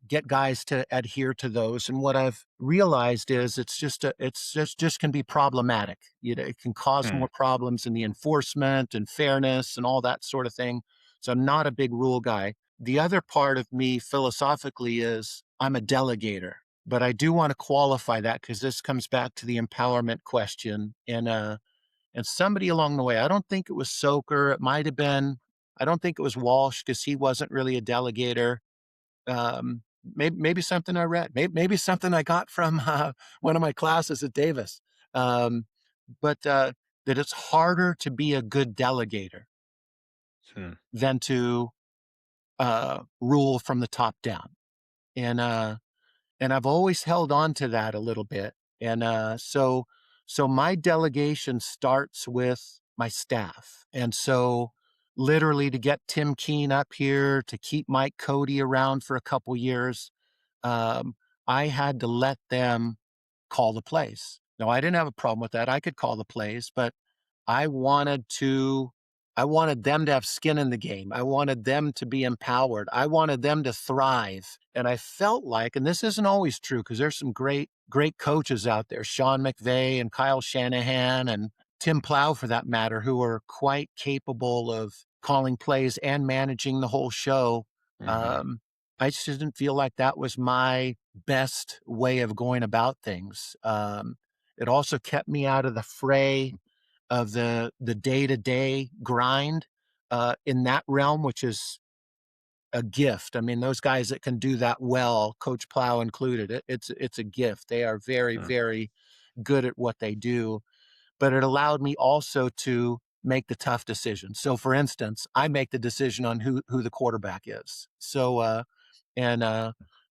get guys to adhere to those. And what I've realized is it's just can be problematic. It can cause Hmm. more problems in the enforcement and fairness and all that sort of thing. So I'm not a big rule guy. The other part of me philosophically is I'm a delegator, but I do want to qualify that, because this comes back to the empowerment question. And somebody along the way, I don't think it was Soker. It might have been, I don't think it was Walsh, because he wasn't really a delegator. Maybe something I read, maybe something I got from one of my classes at Davis. Um, but that it's harder to be a good delegator Hmm. than to rule from the top down. And and I've always held on to that a little bit. And so my delegation starts with my staff. And so literally to get Tim Keene up here, to keep Mike Cody around for a couple years. Um, I had to let them call the plays. Now, I didn't have a problem with that. I could call the plays, but I wanted to I wanted them to have skin in the game. I wanted them to be empowered. I wanted them to thrive. And I felt like, and this isn't always true because there's some great coaches out there, Sean McVay and Kyle Shanahan and Tim Plow for that matter, who are quite capable of calling plays and managing the whole show. Mhm. Um, I just didn't feel like that was my best way of going about things. It also kept me out of the fray of the day-to-day grind, in that realm, which is a gift. I mean, those guys that can do that well, Coach Plow included, it's a gift. They are very, Mm. very good at what they do, but it allowed me also to make the tough decisions. So, for instance, I make the decision on who the quarterback is. So, and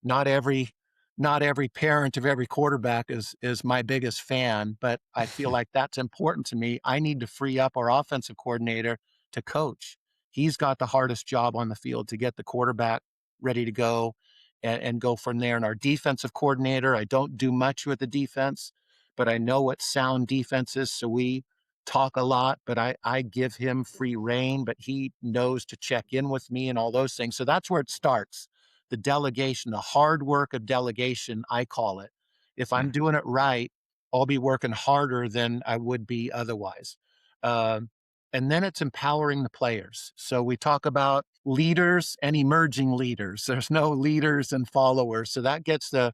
not every not every parent of every quarterback is my biggest fan, but I feel like that's important to me. I need to free up our offensive coordinator to coach. He's got the hardest job on the field to get the quarterback ready to go and go from there. And our defensive coordinator, I don't do much with the defense, but I know what sound defense is. So we talk a lot, but I give him free reign, but he knows to check in with me and all those things. So that's where it starts. The delegation, the hard work of delegation, I call it. If I'm Mhm. doing it right, I'll be working harder than I would be otherwise. Um, and then it's empowering the players. So we talk about leaders and emerging leaders. There's no leaders and followers. So that gets the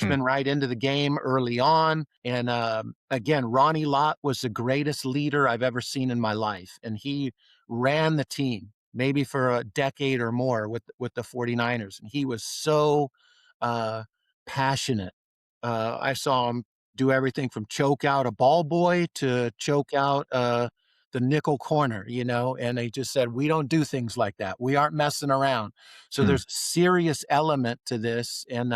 Hmm. freshmen right into the game early on. And again, Ronnie Lott was the greatest leader I've ever seen in my life. And he ran the team maybe for a decade or more with the 49ers. And he was so uh, passionate. I saw him do everything from choke out a ball boy to choke out the nickel corner, and they just said, we don't do things like that. We aren't messing around. So Hmm. there's a serious element to this. And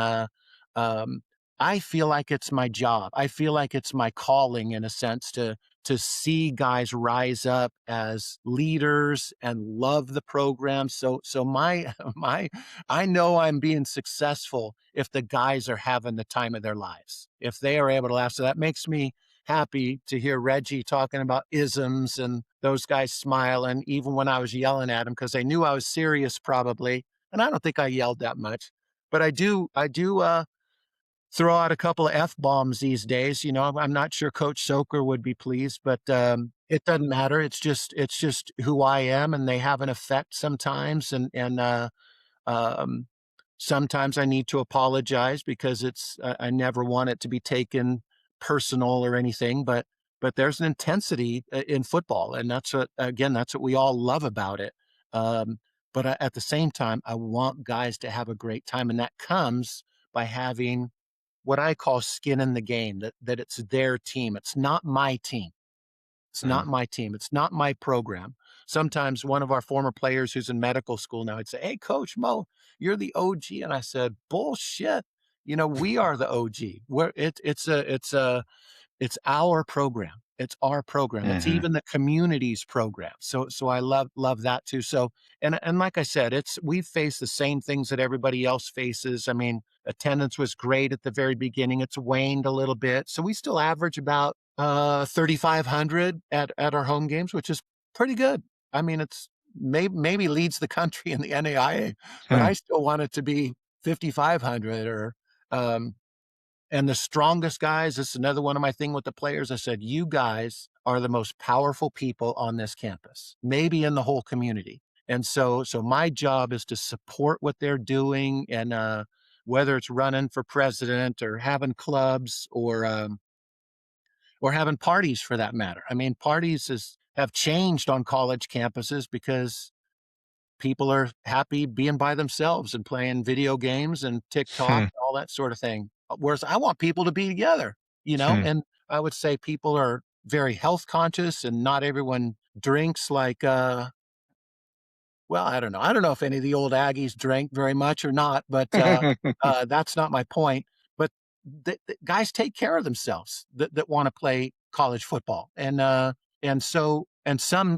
um, I feel like it's my job. I feel like it's my calling in a sense to see guys rise up as leaders and love the program. So my my I know I'm being successful if the guys are having the time of their lives. If they are able to laugh. So that makes me happy to hear Reggie talking about isms and those guys smiling, even when I was yelling at them because they knew I was serious probably. And I don't think I yelled that much, but I do throw out a couple of F bombs these days. I'm not sure Coach Soker would be pleased, but it doesn't matter. It's just who I am, and they have an effect sometimes. And um, sometimes I need to apologize because I never want it to be taken personal or anything. But there's an intensity in football, and that's what we all love about it. Um, but at the same time, I want guys to have a great time, and that comes by having what I call skin in the game, that it's their team. It's not my team. It's not Hmm. my team. It's not my program. Sometimes one of our former players who's in medical school now would say, "Hey, Coach Mo, you're the OG." And I said, "Bullshit. We are the OG. It's our program. It's our program. It's Mhm. even the community's program." So I love that too. So and like I said, we've faced the same things that everybody else faces. I mean, attendance was great at the very beginning. It's waned a little bit. So we still average about 3,500 at our home games, which is pretty good. I mean, it's maybe leads the country in the NAIA, but Hmm. I still want it to be 5,500 or um and the strongest guys, this is another one of my thing with the players. I said, you guys are the most powerful people on this campus, maybe in the whole community. And so my job is to support what they're doing and whether it's running for president or having clubs or having parties for that matter. I mean, have changed on college campuses because people are happy being by themselves and playing video games and TikTok Hmm. and all that sort of thing. Whereas I want people to be together, Hmm. and I would say people are very health conscious and not everyone drinks like, well, I don't know. I don't know if any of the old Aggies drank very much or not, but that's not my point. But the guys take care of themselves that want to play college football. And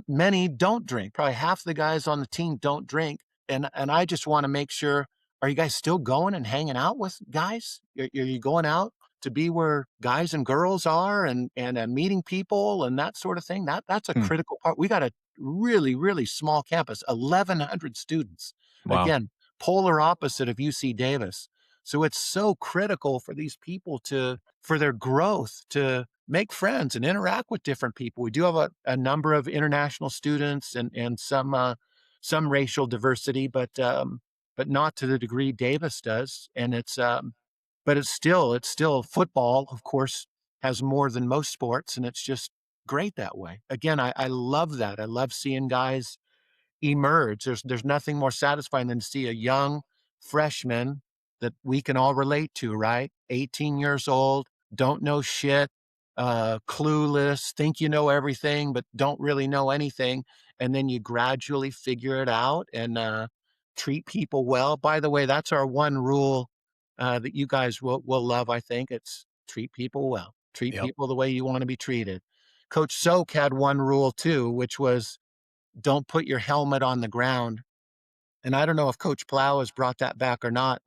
many don't drink. Probably half the guys on the team don't drink. And I just want to make sure, are you guys still going and hanging out with guys? Are you going out to be where guys and girls are and meeting people and that sort of thing? That's a Hmm. critical part. We got a really, really small campus, 1,100 students. Wow. Again, polar opposite of UC Davis. So it's so critical for these people for their growth, to make friends and interact with different people. We do have a number of international students and some racial diversity, but not to the degree Davis does. And but it's still football, of course, has more than most sports, and it's just great that way. Again, I love that. I love seeing guys emerge. There's nothing more satisfying than to see a young freshman that we can all relate to, right? 18 years old, don't know shit, clueless, think you know everything, but don't really know anything. And then you gradually figure it out and treat people well. By the way, that's our one rule that you guys will love, I think. It's treat people well, treat Yep. people the way you want to be treated. Coach Soak had one rule too, which was don't put your helmet on the ground. And I don't know if Coach Plow has brought that back or not.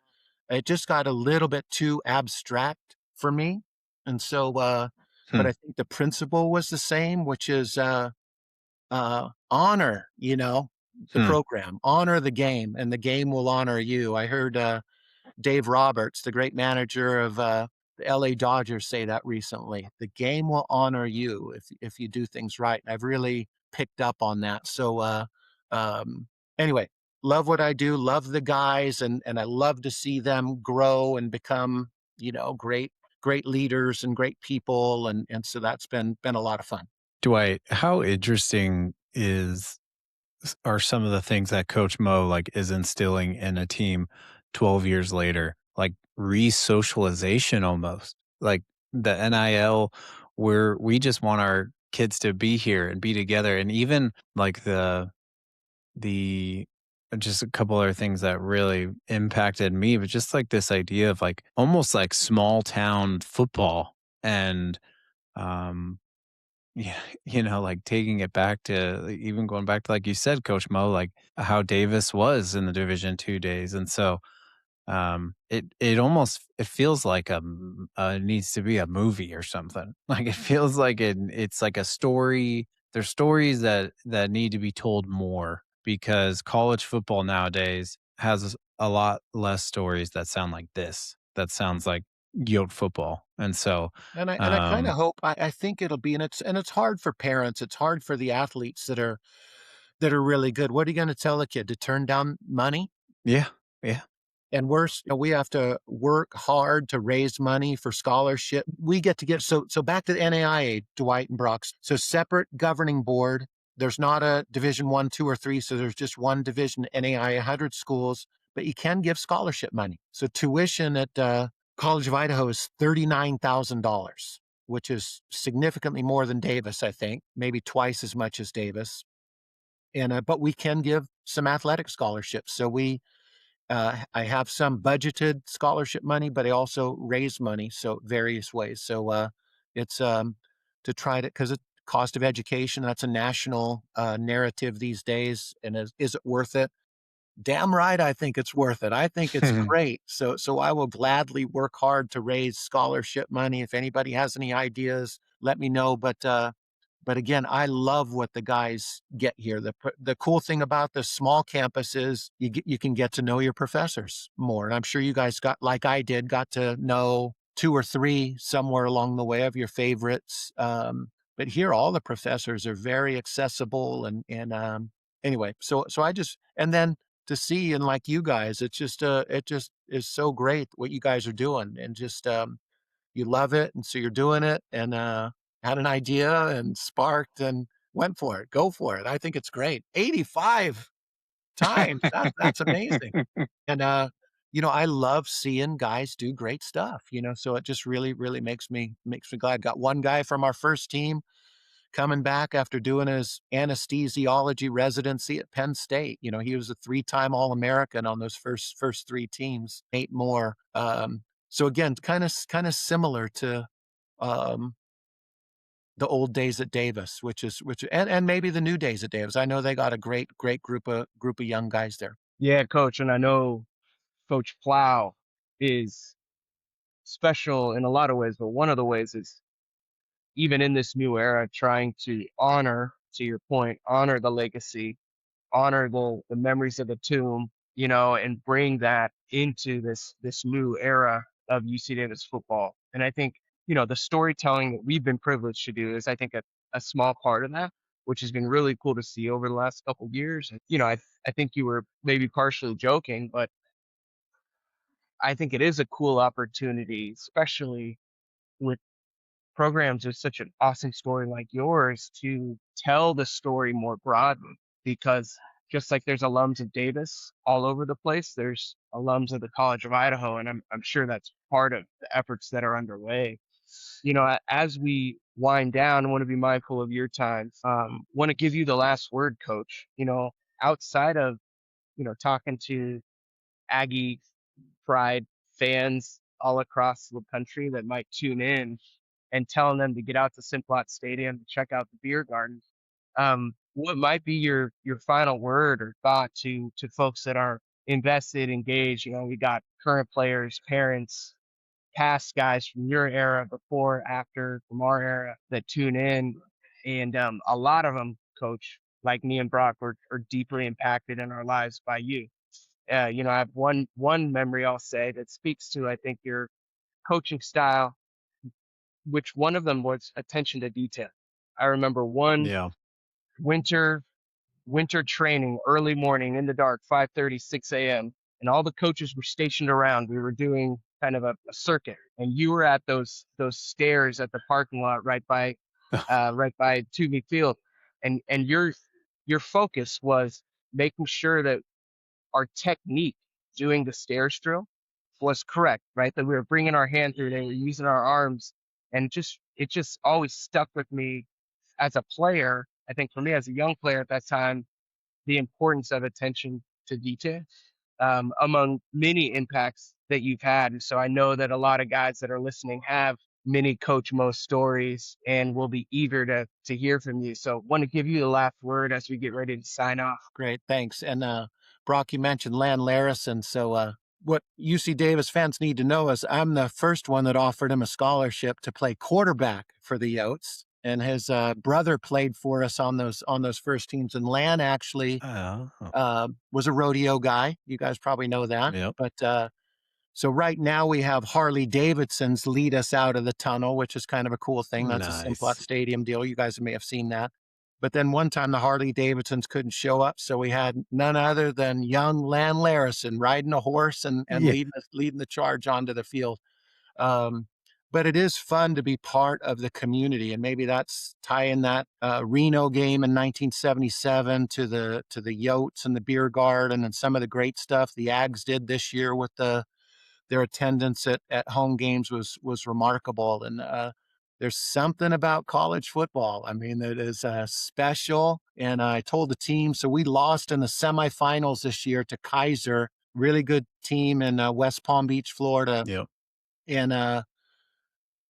It just got a little bit too abstract for me. And so, but Hmm. I think the principle was the same, which is honor, the Hmm. program, honor the game, and the game will honor you. I heard Dave Roberts, the great manager of the LA Dodgers, say that recently. The game will honor you if you do things right. I've really picked up on that. So um, anyway, love what I do, love the guys, and I love to see them grow and become, great leaders and great people. And so that's been a lot of fun. Dwight, how interesting are some of the things that Coach Mo like is instilling in a team 12 years later, like re-socialization almost. Like the NIL where we just want our kids to be here and be together. And even like the just a couple other things that really impacted me, but just like this idea of like almost like small town football and um yeah, like taking it back to even going back to like you said, Coach Mo, like how Davis was in the Division Two days, and so it almost it feels like needs to be a movie or something. Like it feels like it's like a story. There's stories that need to be told more because college football nowadays has a lot less stories that sound like this. That sounds like yoke football, and so And I kind of um, hope, I think it'll be, and it's hard for parents, it's hard for the athletes that are really good. What are you going to tell a kid, to turn down money? yeah, yeah. And worse, we have to work hard to raise money for scholarship. We get so back to the NAIA, Dwight and Brox. So separate governing board. There's not a division 1, 2, or 3. So there's just one division, NAIA, 100 schools, but you can give scholarship money. So tuition at College of Idaho is $39,000, which is significantly more than Davis, I think, maybe twice as much as Davis. And but we can give some athletic scholarships. So I have some budgeted scholarship money, but I also raise money, so various ways. So it's to try to, because it cost of education, that's a national narrative these days, and is it worth it? Damn right, I think it's worth it. I think it's great. So I will gladly work hard to raise scholarship money. If anybody has any ideas, let me know. But again, I love what the guys get here. The cool thing about the small campus is you can get to know your professors more. And I'm sure you guys got, like I did, got to know two or three somewhere along the way of your favorites. But here, all the professors are very accessible, and anyway, so I just, and then to see, and like you guys, it just is so great what you guys are doing, and just you love it, and so you're doing it, and had an idea and sparked and went for it. Go for it. I think it's great. 85 times. That's amazing. And I love seeing guys do great stuff, so it just really, really makes me glad. Got one guy from our first team coming back after doing his anesthesiology residency at Penn State. He was a three-time All-American on those first three teams, eight more. So again, kind of similar to um, the old days at Davis, which and maybe the new days at Davis. I know they got a great group of young guys there. Yeah, coach, and I know Coach Plow is special in a lot of ways, but one of the ways is even in this new era, trying to honor, to your point, honor the legacy, honor the memories of the tomb, and bring that into this new era of UC Davis football. And I think, the storytelling that we've been privileged to do is, I think, a small part of that, which has been really cool to see over the last couple of years. I think you were maybe partially joking, but I think it is a cool opportunity, especially with programs with such an awesome story like yours, to tell the story more broadly, because just like there's alums of Davis all over the place, there's alums of the College of Idaho, and I'm sure that's part of the efforts that are underway. As we wind down, I want to be mindful of your time. Want to give you the last word, Coach. Outside of talking to Aggie pride fans all across the country that might tune in, and telling them to get out to Simplot Stadium to check out the beer garden. What might be your final word or thought to folks that are invested, engaged? We got current players, parents, past guys from your era, before, after, from our era, that tune in, and a lot of them, Coach, like me and Brock, are deeply impacted in our lives by you. I have one memory I'll say that speaks to, I think, your coaching style, which one of them was attention to detail. I remember one Yeah. winter winter training, early morning in the dark, 5:30, 6 a.m., and all the coaches were stationed around. We were doing kind of a circuit, and you were at those stairs at the parking lot right by Toomey Field, and your focus was making sure that our technique doing the stairs drill was correct, right? That we were bringing our hand through, they were using our arms, and it just always stuck with me as a player. I think for me as a young player at that time, the importance of attention to detail, among many impacts that you've had. And so I know that a lot of guys that are listening have many Coach Mo stories and will be eager to hear from you. So want to give you the last word as we get ready to sign off. Great, thanks. And Brock, you mentioned Lan Larison. So what UC Davis fans need to know is I'm the first one that offered him a scholarship to play quarterback for the Yotes. And his brother played for us on those first teams. And Lan actually Oh. was a rodeo guy. You guys probably know that. Yep. But so right now we have Harley Davidson's lead us out of the tunnel, which is kind of a cool thing. That's a Simplot Nice. Stadium deal. You guys may have seen that. But then one time the Harley Davidsons couldn't show up, so we had none other than young Lan Larison riding a horse and Yeah. leading the charge onto the field. Um, but it is fun to be part of the community, and maybe that's tying that Reno game in 1977 to the Yotes and the beer garden and some of the great stuff the Ags did this year with their attendance at home games was remarkable. And there's something about college football. I mean, it is special. And I told the team, so we lost in the semifinals this year to Kaiser, really good team in West Palm Beach, Florida. Yep. And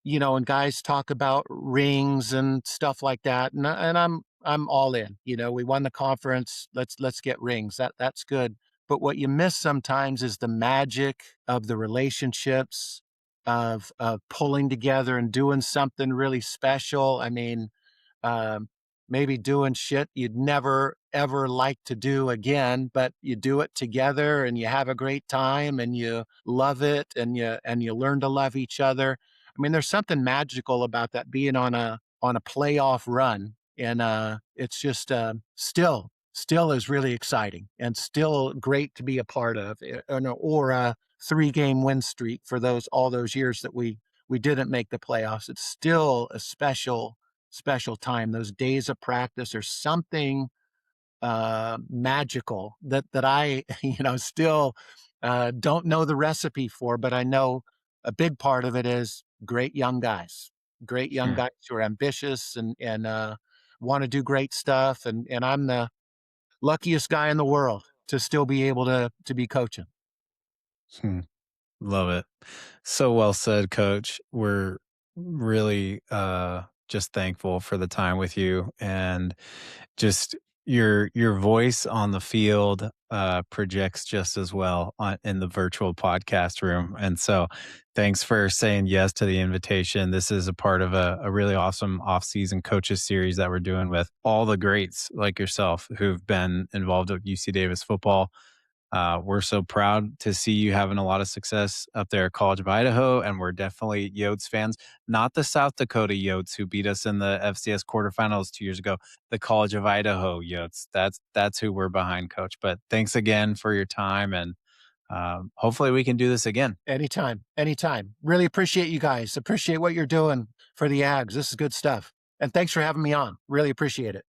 and guys talk about rings and stuff like that, and I'm all in. We won the conference. Let's get rings. That's good. But what you miss sometimes is the magic of the relationships of pulling together and doing something really special. I mean, um, maybe doing shit you'd never ever like to do again, but you do it together and you have a great time and you love it and you learn to love each other. I mean, there's something magical about that being on a playoff run, and it's just still is really exciting and still great to be a part of, or a 3-game win streak for all those years that we didn't make the playoffs. It's still a special time. Those days of practice are something magical that I still don't know the recipe for, but I know a big part of it is great young Hmm. guys who are ambitious and want to do great stuff, and I'm the luckiest guy in the world to still be able to be coaching. Hmm. Love it. So well said, coach. We're really just thankful for the time with you, and just your voice on the field projects just as well in the virtual podcast room. And so thanks for saying yes to the invitation. This is a part of a really awesome off-season coaches series that we're doing with all the greats like yourself who've been involved with UC Davis football. We're so proud to see you having a lot of success up there at College of Idaho, and we're definitely Yotes fans. Not the South Dakota Yotes who beat us in the FCS quarterfinals 2 years ago. The College of Idaho Yotes. That's who we're behind, Coach. But thanks again for your time, and hopefully we can do this again. Anytime, anytime. Really appreciate you guys. Appreciate what you're doing for the Ags. This is good stuff. And thanks for having me on. Really appreciate it.